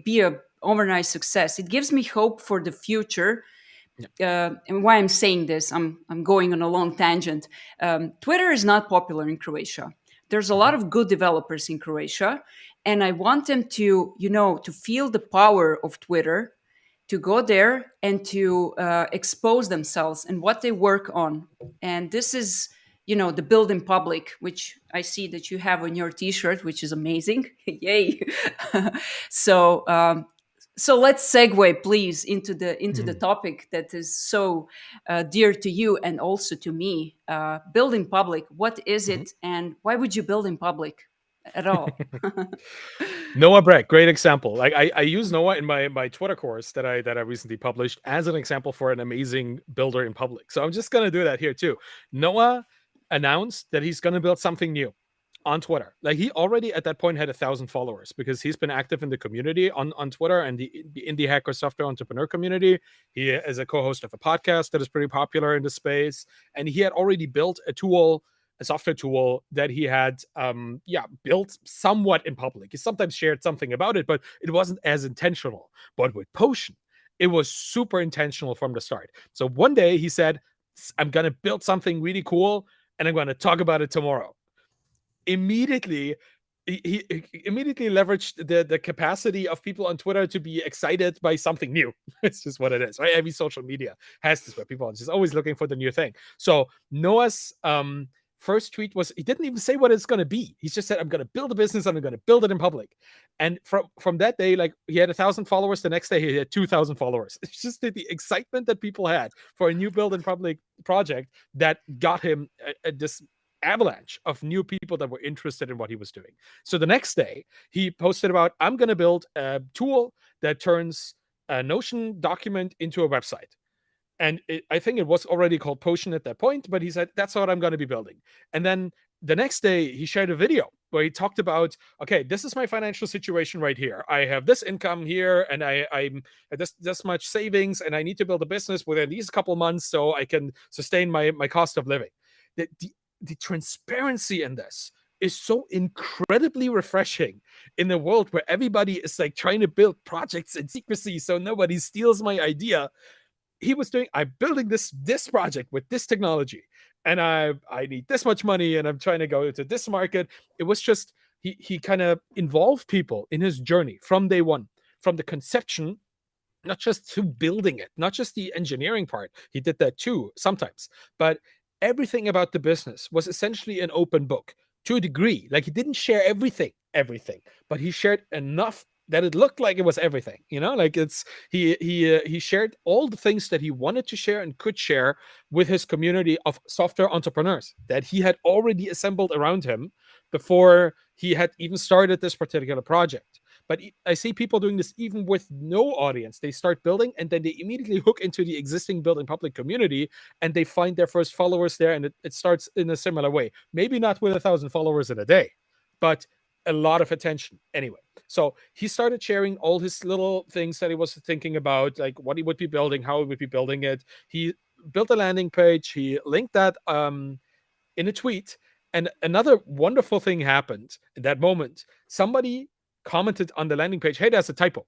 be a overnight success, it gives me hope for the future. And why I'm saying this, I'm going on a long tangent. Twitter is not popular in Croatia. There's a lot of good developers in Croatia, and I want them to, to feel the power of Twitter, to go there and to expose themselves and what they work on. And this is, the build in public, which I see that you have on your T-shirt, which is amazing. Yay! So let's segue, please, into the topic that is so dear to you and also to me. Build in public. What is it, and why would you build in public at all? Noah Bragg, great example. Like I use Noah in my Twitter course that I recently published as an example for an amazing builder in public. So I'm just gonna do that here too. Noah announced that he's gonna build something new on Twitter. Like he already at that point had 1,000 followers because he's been active in the community on Twitter and the indie hacker software entrepreneur community. He is a co-host of a podcast that is pretty popular in the space, and he had already built a software tool that he had built somewhat in public. He sometimes shared something about it, but it wasn't as intentional. But with Potion, it was super intentional from the start. So one day he said, I'm going to build something really cool and I'm going to talk about it tomorrow. Immediately, he immediately leveraged the capacity of people on Twitter to be excited by something new. It's just what it is, right? Every social media has this, where people are just always looking for the new thing. So Noah's first tweet was, he didn't even say what it's going to be. He just said, I'm going to build a business and I'm going to build it in public. And from that day, like he had 1,000 followers. The next day he had 2,000 followers. It's just the excitement that people had for a new build in public project that got him this avalanche of new people that were interested in what he was doing. So the next day, he posted about, I'm going to build a tool that turns a Notion document into a website. And I think it was already called Potion at that point, but he said, that's what I'm going to be building. And then the next day, he shared a video where he talked about, okay, this is my financial situation right here. I have this income here, and I'm this much savings, and I need to build a business within these couple months so I can sustain my cost of living. The transparency in this is so incredibly refreshing in a world where everybody is like trying to build projects in secrecy so nobody steals my idea. He was doing, I'm building this project with this technology, and I need this much money, and I'm trying to go to this market. It was just, he kind of involved people in his journey from day one, from the conception, not just to building it, not just the engineering part. He did that too sometimes, but everything about the business was essentially an open book to a degree. Like, he didn't share everything, but he shared enough that it looked like it was everything, like he shared all the things that he wanted to share and could share with his community of software entrepreneurs that he had already assembled around him before he had even started this particular project. But I see people doing this even with no audience. They start building, and then they immediately hook into the existing Building Public community, and they find their first followers there, and it starts in a similar way. Maybe not with 1,000 followers in a day, but a lot of attention anyway. So he started sharing all his little things that he was thinking about, like what he would be building, how he would be building it. He built a landing page. He linked that in a tweet. And another wonderful thing happened in that moment. Somebody commented on the landing page, hey, there's a typo.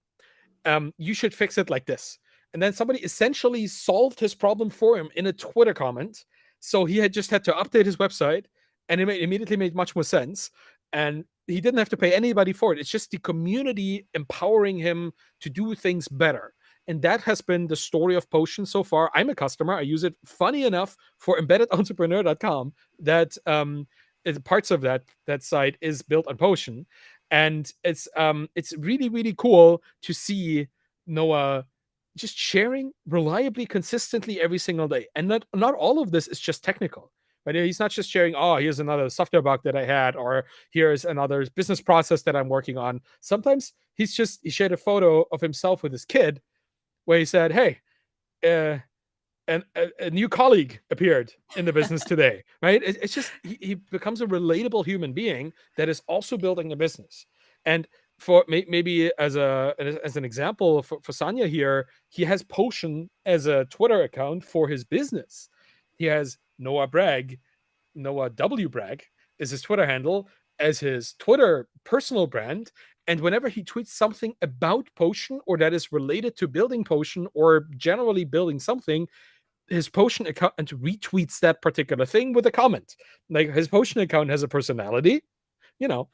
You should fix it like this. And then somebody essentially solved his problem for him in a Twitter comment. So he had just had to update his website, and it immediately made much more sense. And he didn't have to pay anybody for it. It's just the community empowering him to do things better. And that has been the story of Potion so far. I'm a customer. I use it, funny enough, for embeddederentrepreneur.com. That parts of that site is built on Potion. And it's really, really cool to see Noah just sharing reliably, consistently every single day. And not all of this is just technical. But he's not just sharing, oh, here's another software bug that I had, or here's another business process that I'm working on. Sometimes he shared a photo of himself with his kid where he said, hey, a new colleague appeared in the business today, right? It's just, he becomes a relatable human being that is also building a business. And for maybe as an example for Sanya here, he has Potion as a Twitter account for his business. He has Noah W. Bragg is his Twitter handle as his Twitter personal brand. And whenever he tweets something about Potion or that is related to building Potion or generally building something, his Potion account retweets that particular thing with a comment. Like, his Potion account has a personality, a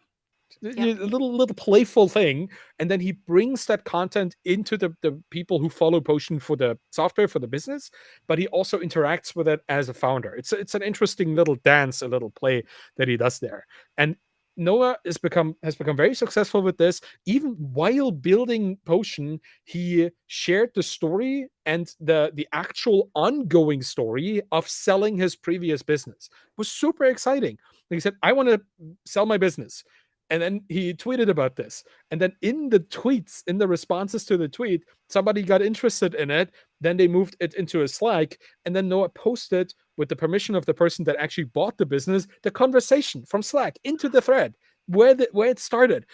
little playful thing, and then he brings that content into the people who follow Potion for the software, for the business, but he also interacts with it as a founder. It's an interesting little dance, a little play that he does there. And Noah has become very successful with this. Even while building Potion, he shared the story and the actual ongoing story of selling his previous business. It was super exciting. Like he said, I want to sell my business. And then he tweeted about this. And then in the tweets, in the responses to the tweet, somebody got interested in it. Then they moved it into a Slack. And then Noah posted, with the permission of the person that actually bought the business, the conversation from Slack into the thread where it started.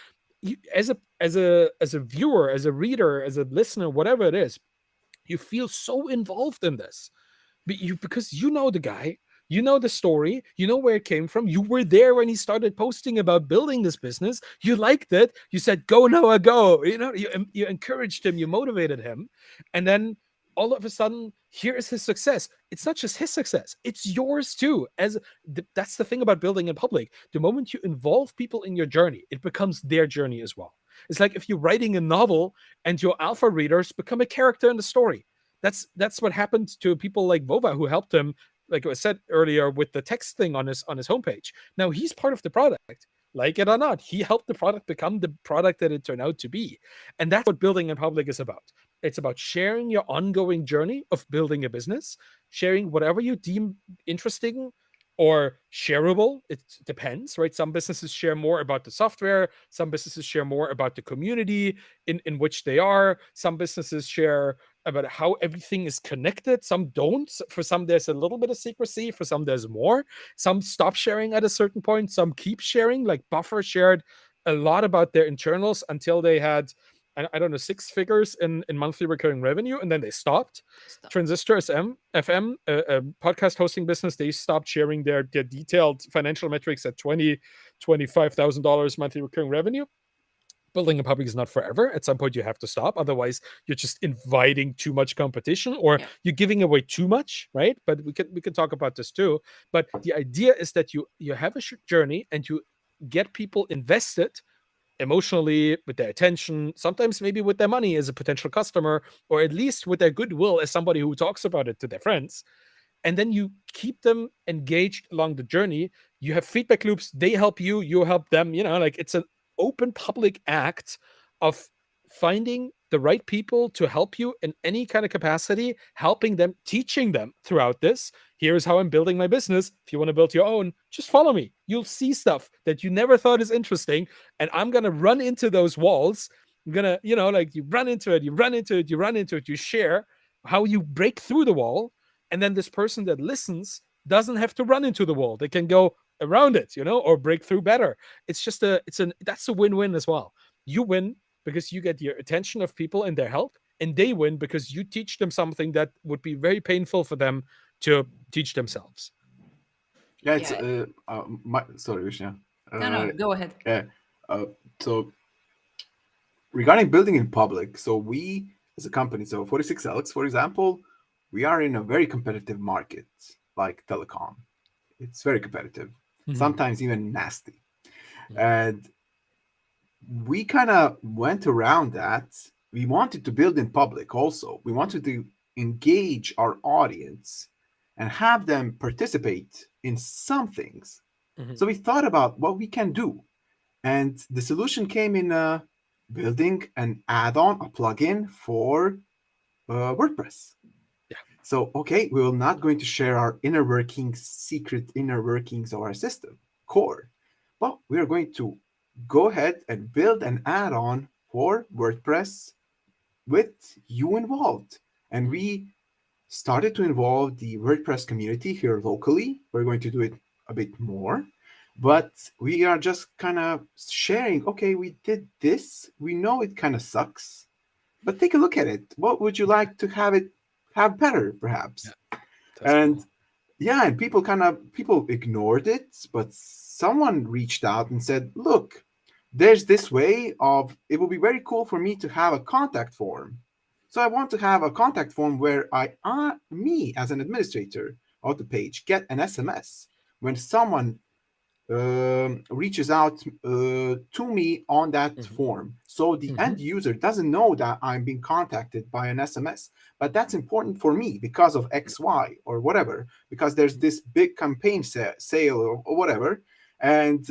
As a viewer, as a reader, as a listener, whatever it is, you feel so involved in this. Because you know the guy. You know the story. You know where it came from. You were there when he started posting about building this business. You liked it. You said, go, Noah, go. You encouraged him. You motivated him. And then all of a sudden, here is his success. It's not just his success. It's yours too. That's the thing about building in public. The moment you involve people in your journey, it becomes their journey as well. It's like if you're writing a novel and your alpha readers become a character in the story. That's what happened to people like Vova, who helped him, like I said earlier, with the text thing on his homepage. Now he's part of the product, like it or not. He helped the product become the product that it turned out to be. And that's what building in public is about. It's about sharing your ongoing journey of building a business, sharing whatever you deem interesting, or shareable. It depends, right? Some businesses share more about the software. Some businesses share more about the community in which they are. Some businesses share about how everything is connected. Some don't. For some, there's a little bit of secrecy. For some, there's more. Some stop sharing at a certain point. Some keep sharing. Like Buffer shared a lot about their internals until they had, I don't know, 6 figures in monthly recurring revenue, and then they stopped. Stop. Transistor FM, a podcast hosting business, they stopped sharing their detailed financial metrics at $25,000 monthly recurring revenue. Building a public is not forever. At some point, you have to stop. Otherwise, you're just inviting too much competition, or you're giving away too much, right? But we can talk about this too. But the idea is that you have a journey and you get people invested emotionally, with their attention, sometimes maybe with their money as a potential customer, or at least with their goodwill as somebody who talks about it to their friends. And then you keep them engaged along the journey. You have feedback loops. They help you, you help them. Like it's an open public act of finding the right people to help you in any kind of capacity, helping them, teaching them throughout this. Here's how I'm building my business. If you want to build your own, just follow me. You'll see stuff that you never thought is interesting. And I'm going to run into those walls. I'm going to, like you run into it, you share how you break through the wall. And then this person that listens doesn't have to run into the wall. They can go around it, or break through better. It's just that's a win-win as well. You win because you get the attention of people and their help, and they win because you teach them something that would be very painful for them to teach themselves. Yeah, it's sorry, Vishnu. No, go ahead. Yeah. So regarding building in public, so we as a company, so 46Alex, for example, we are in a very competitive market like telecom. It's very competitive, sometimes even nasty. And we kind of went around that. We wanted to build in public also. We wanted to engage our audience and have them participate in some things. So we thought about what we can do. And the solution came in building an add-on, a plugin for WordPress. Yeah. So, okay, we're not going to share our secret inner workings of our system core, but we are going to go ahead and build an add-on for WordPress with you involved. And we started to involve the WordPress community here locally. We're going to do it a bit more, but we are just kind of sharing, okay, we did this. We know it kind of sucks, but take a look at it. What would you like to have better, perhaps? Yeah, and cool. Yeah, and people ignored it, but someone reached out and said, look, there's this way of, it will be very cool for me to have a contact form. So I want to have a contact form where me as an administrator of the page, get an SMS when someone reaches out to me on that form. So the end user doesn't know that I'm being contacted by an SMS, but that's important for me because of XY or whatever, because there's this big campaign sale or whatever. And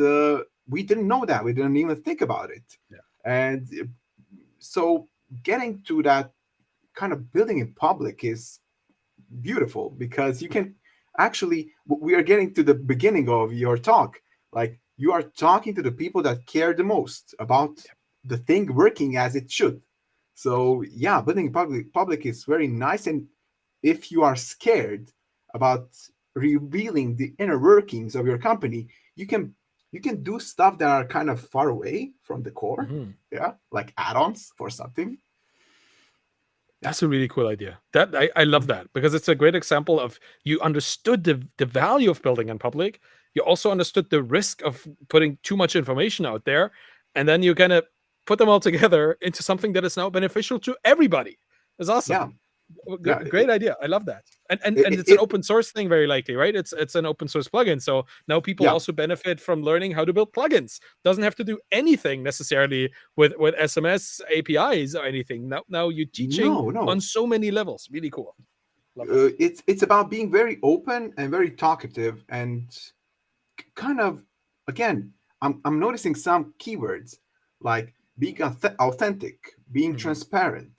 we didn't know that. We didn't even think about it. Yeah. And so getting to that kind of building in public is beautiful, because you can actually, we are getting to the beginning of your talk. Like, you are talking to the people that care the most about the thing working as it should. So yeah, building in public is very nice. And if you are scared about revealing the inner workings of your company, you can do stuff that are kind of far away from the core. Yeah, like add-ons for something. That's a really cool idea. That I love that, because it's a great example of, you understood the value of building in public. You also understood the risk of putting too much information out there, and then you kind of put them all together into something that is now beneficial to everybody. It's awesome. Yeah. Great idea. I love that. And it's an open source thing, very likely, right? It's an open source plugin. So now people also benefit from learning how to build plugins. Doesn't have to do anything necessarily with SMS APIs or anything. Now you're teaching on so many levels. Really cool. It's about being very open and very talkative, and kind of, again, I'm noticing some keywords like being authentic, being transparent,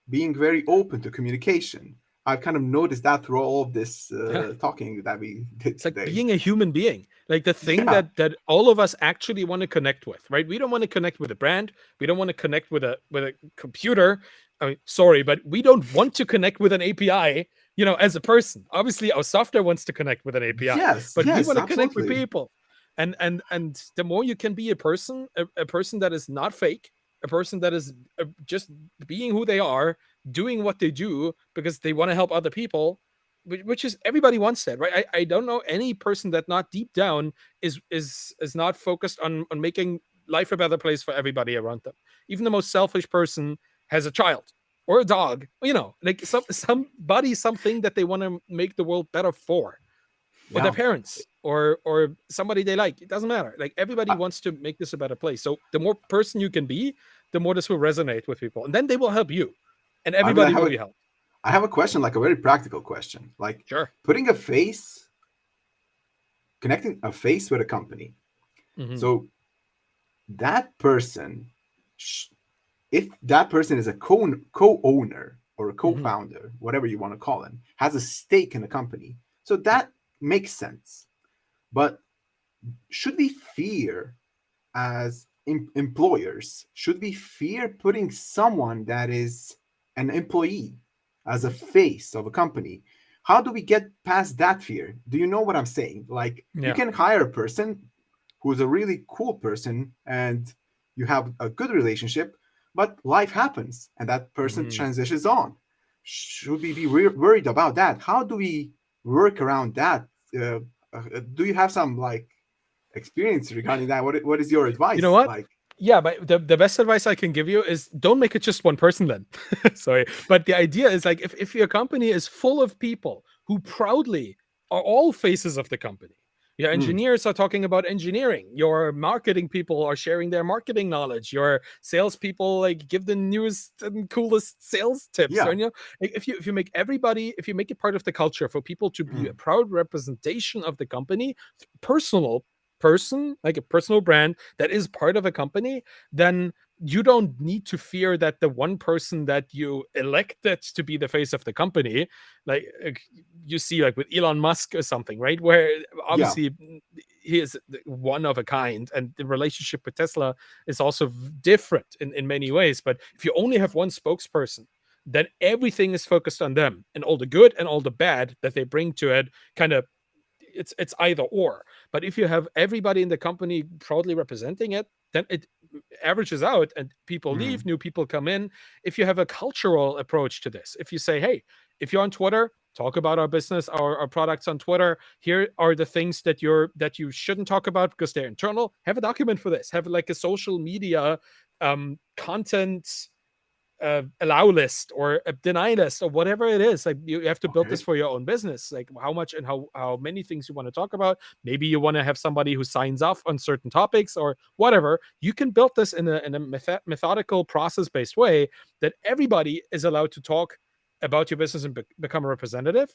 being very open to communication, I've kind of noticed that through all of this talking that we did It's like today. being a human being, like the thing that all of us actually want to connect with, right? We don't want to connect with a brand. We don't want to connect with a computer. I mean, sorry, but we don't want to connect with an API, as a person. Obviously, our software wants to connect with an API, but we want to connect with people. And the more you can be a person that is not fake, a person that is just being who they are, doing what they do because they want to help other people, which is, everybody wants that, right? I don't know any person that not deep down is not focused on making life a better place for everybody around them. Even the most selfish person has a child or a dog, like somebody, something that they want to make the world better for, or their parents, or somebody they like. It doesn't matter. Like, everybody wants to make this a better place. So the more person you can be, the more this will resonate with people, and then they will help you, and everybody will be helped. I have a question, like a very practical question, like sure, connecting a face with a company. Mm-hmm. So that person, if that person is a co-owner or a co-founder, mm-hmm. whatever you want to call him, has a stake in the company, so that makes sense. But should we fear, as employers, should we fear putting someone that is an employee as a face of a company? How do we get past that fear? Do you know what I'm saying? Like, you can hire a person who's a really cool person and you have a good relationship, but life happens and that person transitions on. Should we be worried about that? How do we work around that? Do you have some experience regarding that? What is your advice? You know what? Yeah, but the best advice I can give you is don't make it just one person then. Sorry. But the idea is, like, if your company is full of people who proudly are all faces of the company. Your engineers are talking about engineering. Your marketing people are sharing their marketing knowledge. Your salespeople give the newest and coolest sales tips. Yeah. Or, if you make it part of the culture for people to be a proud representation of the company, personal person, like a personal brand that is part of a company, then you don't need to fear that the one person that you elected to be the face of the company, like you see with Elon Musk or something, right? Where obviously he is one of a kind, and the relationship with Tesla is also different in many ways. But if you only have one spokesperson, then everything is focused on them, and all the good and all the bad that they bring to it kind of, it's either or. But if you have everybody in the company proudly representing it, then it averages out and people leave, new people come in. If you have a cultural approach to this, if you say, hey, if you're on Twitter, talk about our business, our products on Twitter. Here are the things that you shouldn't talk about because they're internal. Have a document for this. Have a social media content allow list or a deny list or whatever it is. Like, you have to build this for your own business, like how much and how many things you want to talk about. Maybe you want to have somebody who signs off on certain topics or whatever. You can build this in a methodical, process-based way that everybody is allowed to talk about your business and become a representative.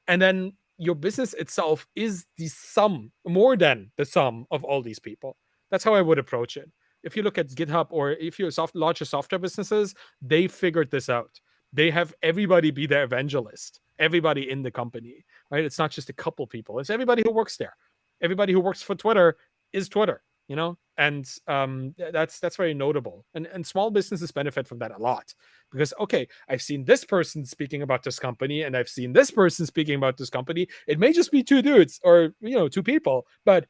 And then your business itself is the sum, more than the sum of all these people. That's how I would approach it. If you look at GitHub, or if you're larger software businesses, they figured this out. They have everybody be their evangelist, everybody in the company, right? It's not just a couple people. It's everybody who works there. Everybody who works for Twitter is Twitter, and that's very notable. And small businesses benefit from that a lot because, okay, I've seen this person speaking about this company and I've seen this person speaking about this company. It may just be two dudes or, two people, but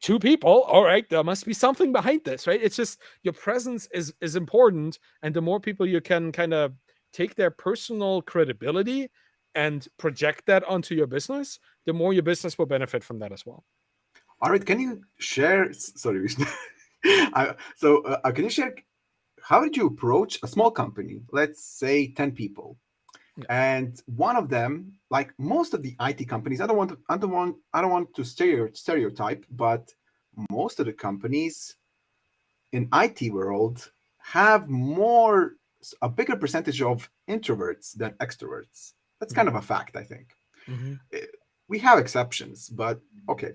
two people, all right, there must be something behind this, right? It's just your presence is important, and the more people you can kind of take their personal credibility and project that onto your business, the more your business will benefit from that as well. Arvid, can you share? Sorry, can you share? How did you approach a small company? Let's say 10 people. And one of them, like most of the IT companies, I don't want to stereotype, but most of the companies in IT world have a bigger percentage of introverts than extroverts. That's kind of a fact, I think. We have exceptions, but okay.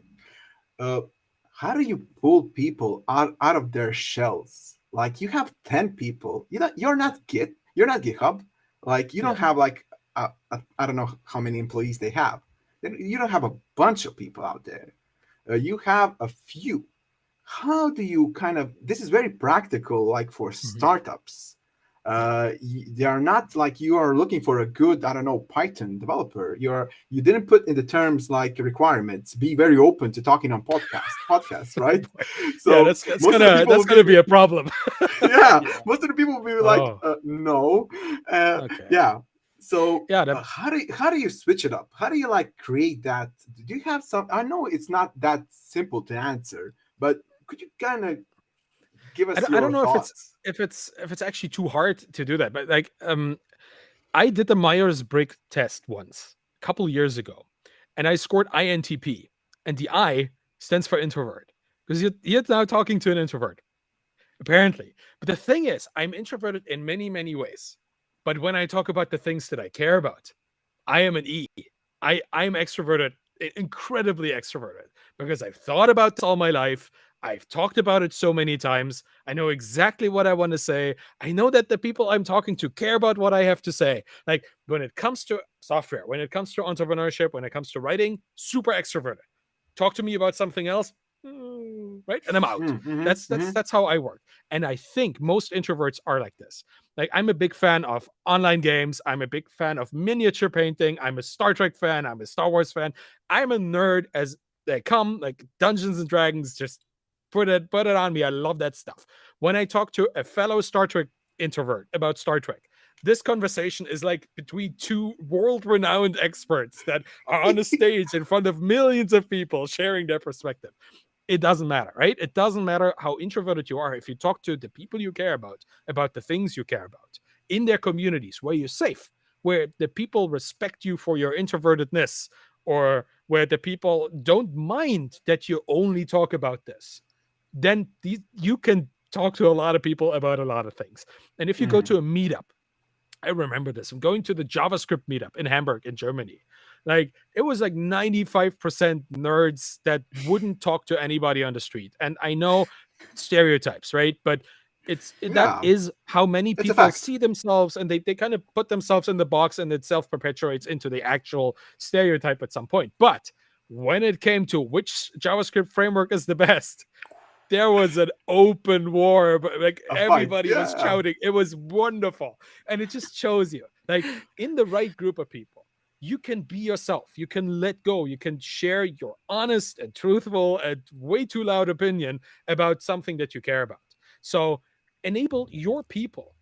How do you pull people out of their shells? Like, you have 10 people. You're not GitHub. Like, you don't have like I don't know how many employees they have. You don't have a bunch of people out there. You have a few. How do you kind of, this is very practical, like for startups. They are not like you are looking for a good, I don't know, Python developer. You didn't put in the terms like requirements. Be very open to talking on podcasts, right? So yeah, that's gonna be a problem. Yeah, most of the people will be like, no. Okay. Yeah. So how do you switch it up? How do you like create that? Do you have some? I know it's not that simple to answer, but could you kind of give us your thoughts? if it's actually too hard to do that, but like I did the Myers-Briggs test once a couple years ago, and I scored INTP, and the I stands for introvert because you're now talking to an introvert, apparently. But the thing is, I'm introverted in many ways. But when I talk about the things that I care about, I am an E. I'm extroverted, incredibly extroverted, because I've thought about this all my life. I've talked about it so many times. I know exactly what I want to say. I know that the people I'm talking to care about what I have to say. Like when it comes to software, when it comes to entrepreneurship, when it comes to writing, super extroverted. Talk to me about something else, right? And I'm out. That's how I work. And I think most introverts are like this. Like I'm a big fan of online games. I'm a big fan of miniature painting. I'm a Star Trek fan. I'm a Star Wars fan. I'm a nerd as they come, like Dungeons and Dragons, just put it on me. I love that stuff. When I talk to a fellow Star Trek introvert about Star Trek, this conversation is like between two world-renowned experts that are on a stage in front of millions of people sharing their perspective. It doesn't matter, right? It doesn't matter how introverted you are. If you talk to the people you care about the things you care about, in their communities where you're safe, where the people respect you for your introvertedness, or where the people don't mind that you only talk about this, then you can talk to a lot of people about a lot of things. And if you go to a meetup, I remember this. I'm going to the JavaScript meetup in Hamburg, in Germany. Like it was like 95% nerds that wouldn't talk to anybody on the street. And I know stereotypes, right? But that is how many people see themselves, and they kind of put themselves in the box, and it self-perpetuates into the actual stereotype at some point. But when it came to which JavaScript framework is the best, there was an open war, but like everybody was shouting. It was wonderful. And it just shows you, like, in the right group of people, you can be yourself. You can let go. You can share your honest and truthful and way too loud opinion about something that you care about. So enable your people,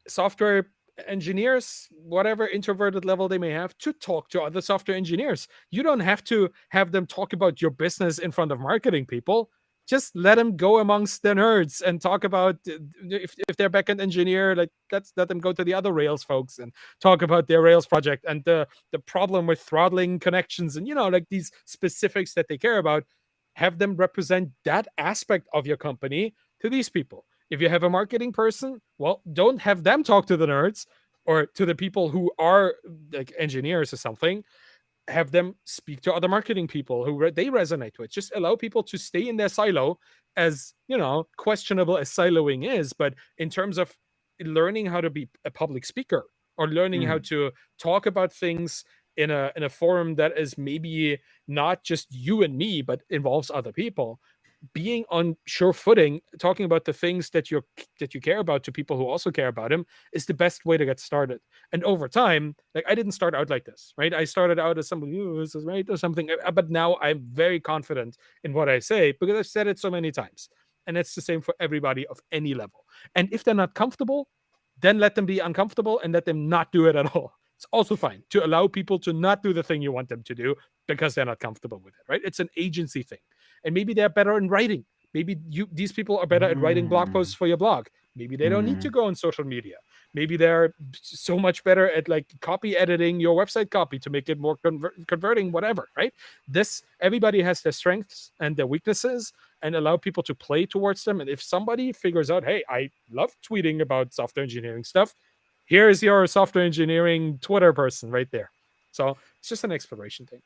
software engineers, whatever introverted level they may have, to talk to other software engineers. You don't have to have them talk about your business in front of marketing people. Just let them go amongst the nerds and talk about if they're backend engineer, like let's let them go to the other Rails folks and talk about their Rails project and the problem with throttling connections and, like these specifics that they care about. Have them represent that aspect of your company to these people. If you have a marketing person, well, don't have them talk to the nerds or to the people who are like engineers or something. Have them speak to other marketing people who they resonate with. Just allow people to stay in their silo, as questionable as siloing is, but in terms of learning how to be a public speaker or learning how to talk about things in a forum that is maybe not just you and me, but involves other people. Being on sure footing, talking about the things that you care about to people who also care about him, is the best way to get started. And over time, like I didn't start out like this, right? I started out as somebody who is right or something, but now I'm very confident in what I say because I've said it so many times. And it's the same for everybody of any level. And if they're not comfortable, then let them be uncomfortable and let them not do it at all. It's also fine to allow people to not do the thing you want them to do because they're not comfortable with it, right? It's an agency thing. And maybe they're better in writing. Maybe these people are better at writing blog posts for your blog. Maybe they don't need to go on social media. Maybe they're so much better at like copy editing your website copy to make it more converting, whatever, right? Everybody has their strengths and their weaknesses, and allow people to play towards them. And if somebody figures out, hey, I love tweeting about software engineering stuff, here's your software engineering Twitter person right there. So it's just an exploration thing.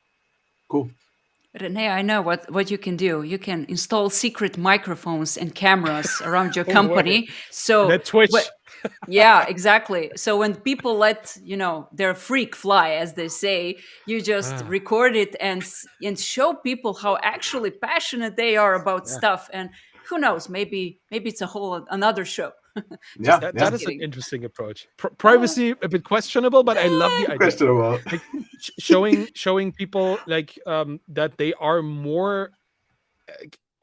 Cool. Renee, I know what you can do. You can install secret microphones and cameras around your Oh, boy. company. So That Twitch. yeah, exactly. So when people let their freak fly, as they say, you just record it and show people how actually passionate they are about stuff. And who knows, maybe it's a whole another show. Yeah, That yeah. is an kidding. interesting approach. Privacy a bit questionable, but I love the idea. Questionable. Like showing people like that they are more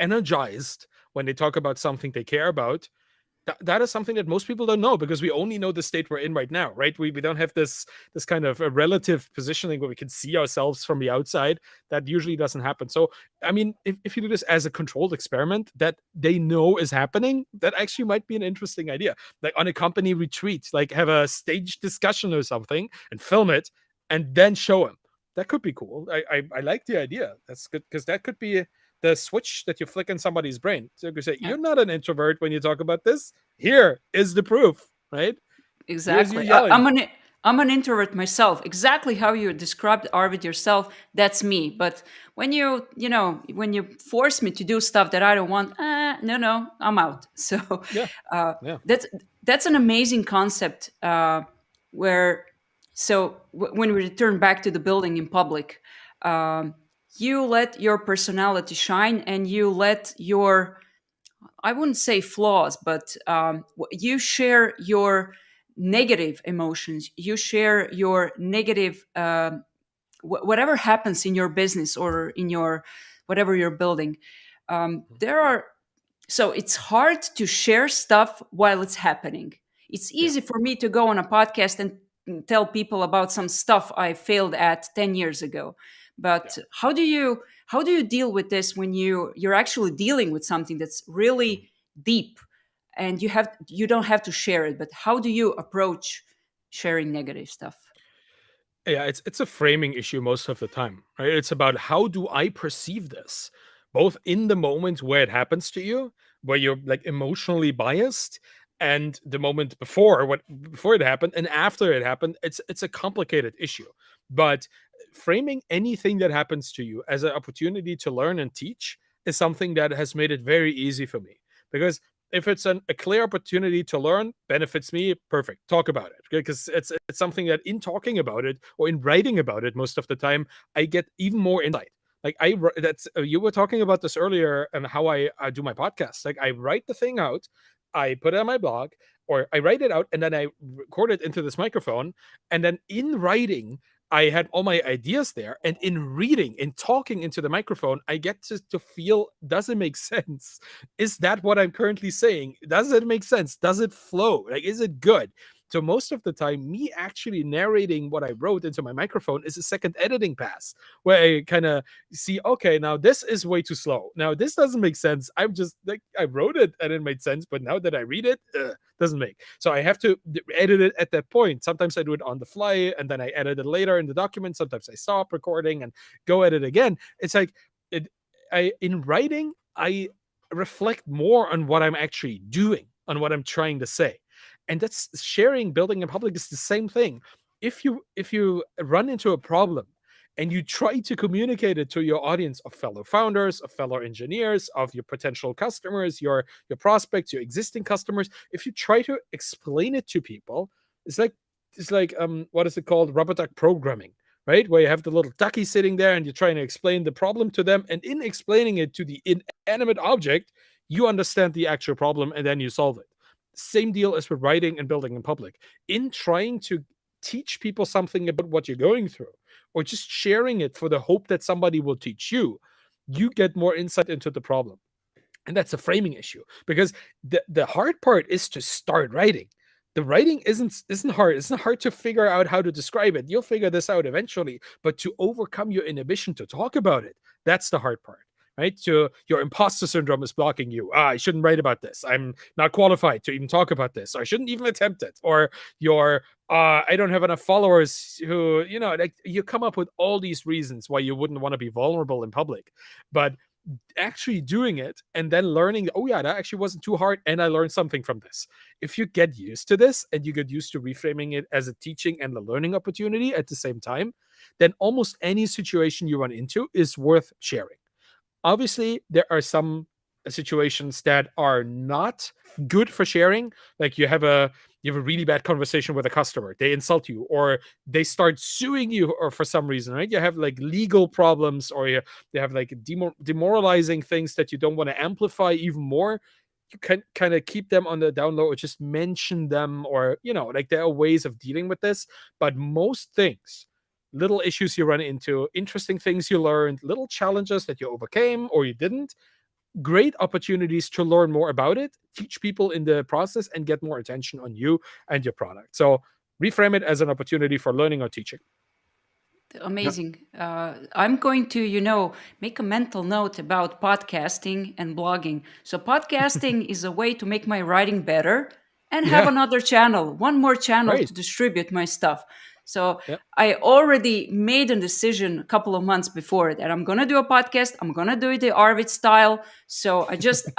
energized when they talk about something they care about. That is something that most people don't know, because we only know the state we're in right now, right? We don't have this kind of a relative positioning where we can see ourselves from the outside. That usually doesn't happen. So, I mean, if you do this as a controlled experiment that they know is happening, that actually might be an interesting idea. Like on a company retreat, like have a stage discussion or something and film it and then show them. That could be cool. I like the idea. That's good, because that could be the switch that you flick in somebody's brain. So you could say, Yeah. you're not an introvert when you talk about this. Here is the proof, right? Exactly. Here's you yelling. I'm an introvert myself. Exactly how you described Arvid yourself, that's me. But when when you force me to do stuff that I don't want, no, I'm out. So Yeah. that's an amazing concept. When we return back to the building in public, you let your personality shine, and you let your, I wouldn't say flaws, but you share your negative emotions. You share your negative, whatever happens in your business or in your whatever you're building. So it's hard to share stuff while it's happening. It's easy for me to go on a podcast and tell people about some stuff I failed at 10 years ago. But how do you deal with this when you're actually dealing with something that's really deep, and you don't have to share it, but how do you approach sharing negative stuff? Yeah, it's a framing issue most of the time, right? It's about, how do I perceive this, both in the moment where it happens to you, where you're like emotionally biased, and the moment before it happened and after it happened. It's a complicated issue, but framing anything that happens to you as an opportunity to learn and teach is something that has made it very easy for me, because if it's a clear opportunity to learn, benefits me, perfect, talk about it, because it's something that in talking about it or in writing about it most of the time, I get even more insight. Like that's you were talking about this earlier, and how I do my podcast. Like I write the thing out, I put it on my blog, or I write it out and then I record it into this microphone, and then in writing I had all my ideas there, and in reading, in talking into the microphone, I get to feel, does it make sense? Is that what I'm currently saying? Does it make sense? Does it flow? Like, is it good? So most of the time, me actually narrating what I wrote into my microphone is a second editing pass, where I kind of see, okay, now this is way too slow. Now this doesn't make sense. I'm just like, I wrote it and it made sense, but now that I read it, doesn't make. So I have to edit it at that point. Sometimes I do it on the fly and then I edit it later in the document. Sometimes I stop recording and go edit again. It's like in writing, I reflect more on what I'm actually doing, on what I'm trying to say. And that's sharing, building in public is the same thing. If you run into a problem and you try to communicate it to your audience of fellow founders, of fellow engineers, of your potential customers, your prospects, your existing customers, if you try to explain it to people, it's like what is it called? Rubber duck programming, right? Where you have the little ducky sitting there and you're trying to explain the problem to them. And in explaining it to the inanimate object, you understand the actual problem and then you solve it. Same deal as with writing and building in public. In trying to teach people something about what you're going through, or just sharing it for the hope that somebody will teach you, you get more insight into the problem. And that's a framing issue, because the hard part is to start writing. The writing isn't hard. It's not hard to figure out how to describe it. You'll figure this out eventually. But to overcome your inhibition to talk about it, that's the hard part. Right? So your imposter syndrome is blocking you. I shouldn't write about this. I'm not qualified to even talk about this. Or I shouldn't even attempt it. Or I don't have enough followers who, like, you come up with all these reasons why you wouldn't want to be vulnerable in public. But actually doing it and then learning, oh yeah, that actually wasn't too hard and I learned something from this. If you get used to this and you get used to reframing it as a teaching and a learning opportunity at the same time, then almost any situation you run into is worth sharing. Obviously, there are some situations that are not good for sharing. Like you have a really bad conversation with a customer, they insult you, or they start suing you, or for some reason, right? You have like legal problems, or you have like demoralizing things that you don't want to amplify even more. You can kind of keep them on the down low or just mention them, or like there are ways of dealing with this. But most things, little issues you run into, interesting things you learned, little challenges that you overcame or you didn't, great opportunities to learn more about it, teach people in the process, and get more attention on you and your product. So reframe it as an opportunity for learning or teaching. Amazing. I'm going to, make a mental note about podcasting and blogging. So podcasting is a way to make my writing better and have another channel, one more channel Right. to distribute my stuff. So Yep. I already made a decision a couple of months before that I'm going to do a podcast. I'm going to do it the Arvid style. So I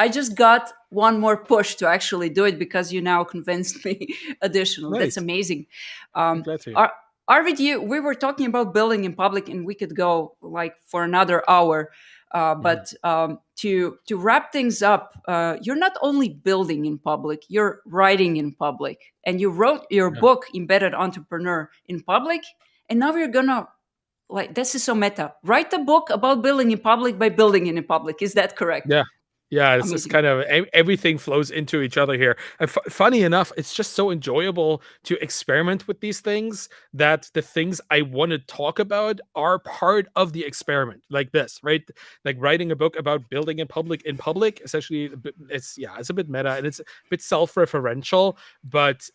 just got one more push to actually do it because you now convinced me additional. That's Nice. amazing. I'm glad to hear. Arvid, we were talking about building in public, and we could go like for another hour. But to wrap things up, you're not only building in public, you're writing in public, and you wrote your book, Embedded Entrepreneur, in public, and now you're gonna, like, this is so meta, write a book about building in public by building in public. Is that correct? Yeah, it's kind of everything flows into each other here. And funny enough, it's just so enjoyable to experiment with these things that the things I want to talk about are part of the experiment, like this, right? Like writing a book about building in public. Essentially, it's a bit meta and it's a bit self-referential, but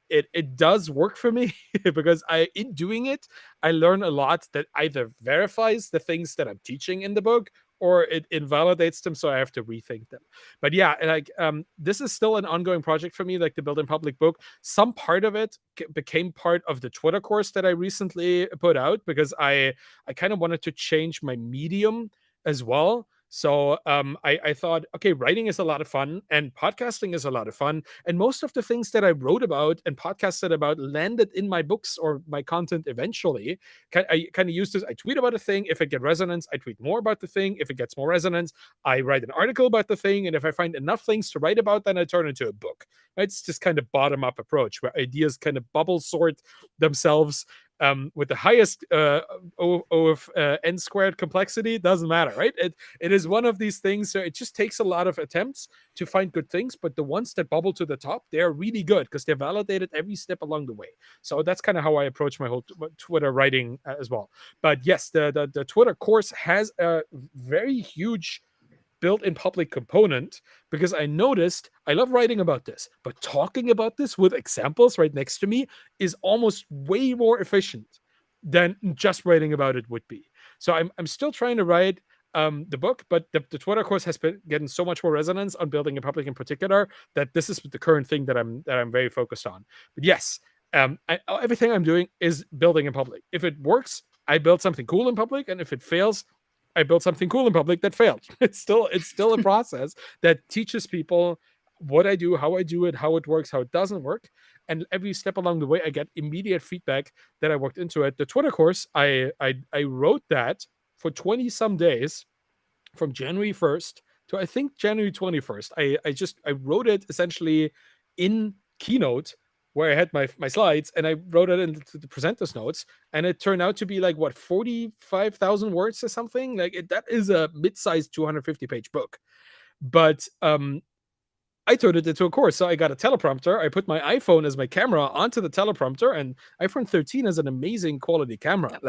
it does work for me because in doing it, I learn a lot that either verifies the things that I'm teaching in the book, or it invalidates them, so I have to rethink them. But yeah, like this is still an ongoing project for me, like the Build in Public book. Some part of it became part of the Twitter course that I recently put out, because I kind of wanted to change my medium as well. So I thought, okay, writing is a lot of fun and podcasting is a lot of fun. And most of the things that I wrote about and podcasted about landed in my books or my content eventually. I kind of use this. I tweet about a thing. If it gets resonance, I tweet more about the thing. If it gets more resonance, I write an article about the thing. And if I find enough things to write about, then I turn it into a book. It's just kind of bottom-up approach where ideas kind of bubble sort themselves with the highest O of n squared complexity. Doesn't matter, right? It is one of these things. So it just takes a lot of attempts to find good things, but the ones that bubble to the top, they're really good because they're validated every step along the way. So that's kind of how I approach my whole Twitter writing as well. But yes, the Twitter course has a very huge built in public component, because I noticed I love writing about this, but talking about this with examples right next to me is almost way more efficient than just writing about it would be. So I'm still trying to write the book, but the Twitter course has been getting so much more resonance on building in public in particular that this is the current thing that I'm very focused on. But yes, everything I'm doing is building in public. If it works, I build something cool in public, and if it fails, I built something cool in public that failed. It's still a process that teaches people what I do, how I do it, how it works, how it doesn't work. And every step along the way, I get immediate feedback that I worked into it. The Twitter course, I wrote that for 20 some days from January 1st to I think January 21st. I wrote it essentially in Keynote, where I had my slides, and I wrote it into the presenter's notes, and it turned out to be like 45,000 words or something. Like that is a mid-sized 250-page book. But I turned it into a course. So I got a teleprompter. I put my iPhone as my camera onto the teleprompter, and iPhone 13 is an amazing quality camera.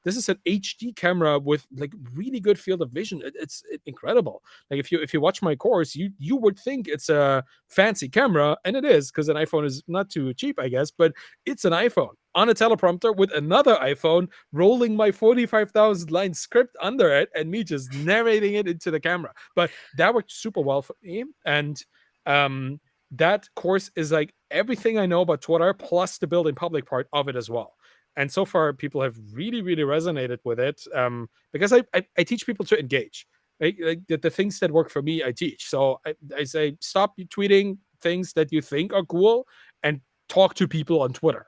This is an HD camera with like really good field of vision. It's incredible. Like if you watch my course, you would think it's a fancy camera, and it is, because an iPhone is not too cheap, I guess, but it's an iPhone on a teleprompter with another iPhone rolling my 45,000 line script under it and me just narrating it into the camera. But that worked super well for me. And that course is like everything I know about Twitter plus the building public part of it as well. And so far, people have really, really resonated with it, because I teach people to engage. Right? Like the things that work for me, I teach. So I say, stop tweeting things that you think are cool and talk to people on Twitter.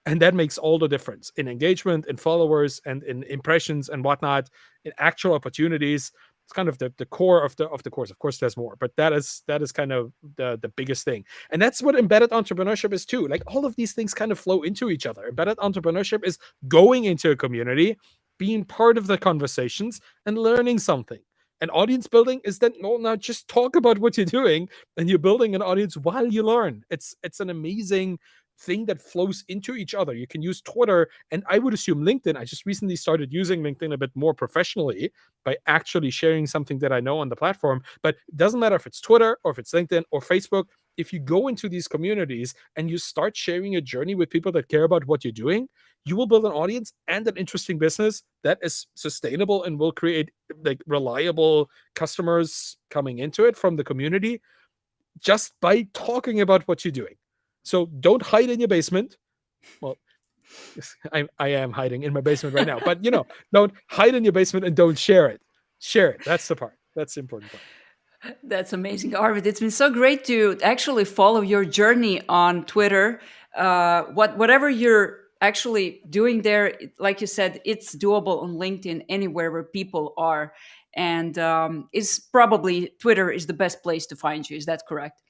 And that makes all the difference in engagement, in followers, and in impressions and whatnot, in actual opportunities. It's kind of the core of the course. Of course, there's more, but that is kind of the biggest thing. And that's what embedded entrepreneurship is too. Like all of these things kind of flow into each other. Embedded entrepreneurship is going into a community, being part of the conversations, and learning something. And audience building is that, no, now just talk about what you're doing, and you're building an audience while you learn. It's an amazing thing that flows into each other. You can use Twitter, and I would assume LinkedIn. I just recently started using LinkedIn a bit more professionally by actually sharing something that I know on the platform. But it doesn't matter if it's Twitter or if it's LinkedIn or Facebook. If you go into these communities and you start sharing your journey with people that care about what you're doing, you will build an audience and an interesting business that is sustainable and will create like reliable customers coming into it from the community just by talking about what you're doing. So don't hide in your basement. Well, I am hiding in my basement right now, but don't hide in your basement and don't share it. Share it. That's the part. That's the important part. That's amazing, Arvid. It's been so great to actually follow your journey on Twitter. Whatever you're actually doing there, like you said, it's doable on LinkedIn, anywhere where people are, and is probably Twitter is the best place to find you. Is that correct?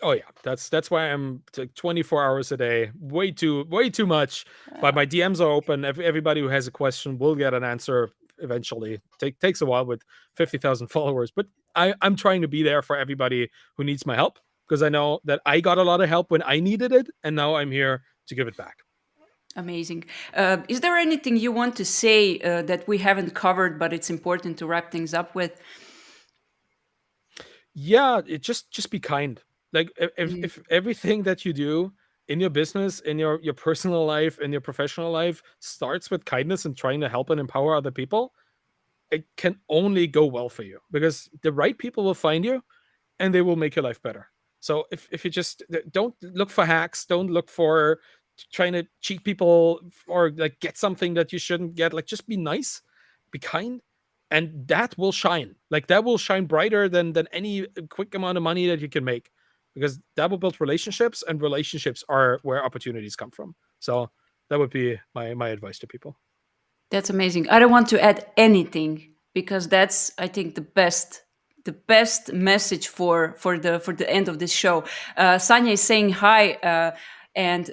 Oh yeah, that's why I'm like 24 hours a day, way too much. But my DMs are open. Everybody who has a question will get an answer eventually. Takes a while with 50,000 followers, but I'm trying to be there for everybody who needs my help, because I know that I got a lot of help when I needed it, and now I'm here to give it back. Amazing. Is there anything you want to say that we haven't covered, but it's important to wrap things up with? Yeah, it just be kind. Like if everything that you do in your business, in your personal life, in your professional life starts with kindness and trying to help and empower other people, it can only go well for you, because the right people will find you and they will make your life better. So if you just don't look for hacks, don't look for trying to cheat people or like get something that you shouldn't get, like just be nice, be kind, and that will shine. Like that will shine brighter than any quick amount of money that you can make, because that will build relationships, and relationships are where opportunities come from. So that would be my advice to people. That's amazing. I don't want to add anything, because that's, I think, the best message for the end of this show. Sanya is saying hi, and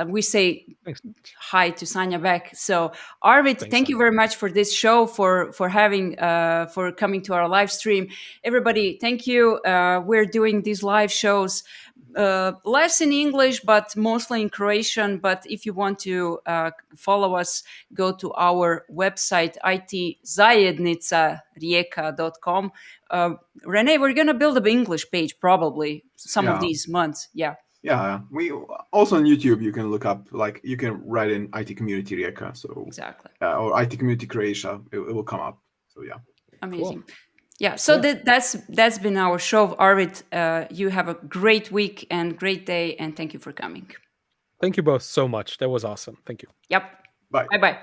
we say Thanks. hi to Sanya back. So Arvid, thank you very much for this show, for having for coming to our live stream. Everybody, thank you. We're doing these live shows less in English, but mostly in Croatian. But if you want to follow us, go to our website, itzajednica.rijeka.com. Renee, we're going to build an English page probably some of these months. Yeah. Yeah, we also on YouTube. You can look up, like you can write in IT Community Rijeka, so exactly, or IT Community Croatia. It will come up. So yeah, amazing. Cool. Yeah, so that's been our show, Arvid. You have a great week and great day, and thank you for coming. Thank you both so much. That was awesome. Thank you. Yep. Bye. Bye.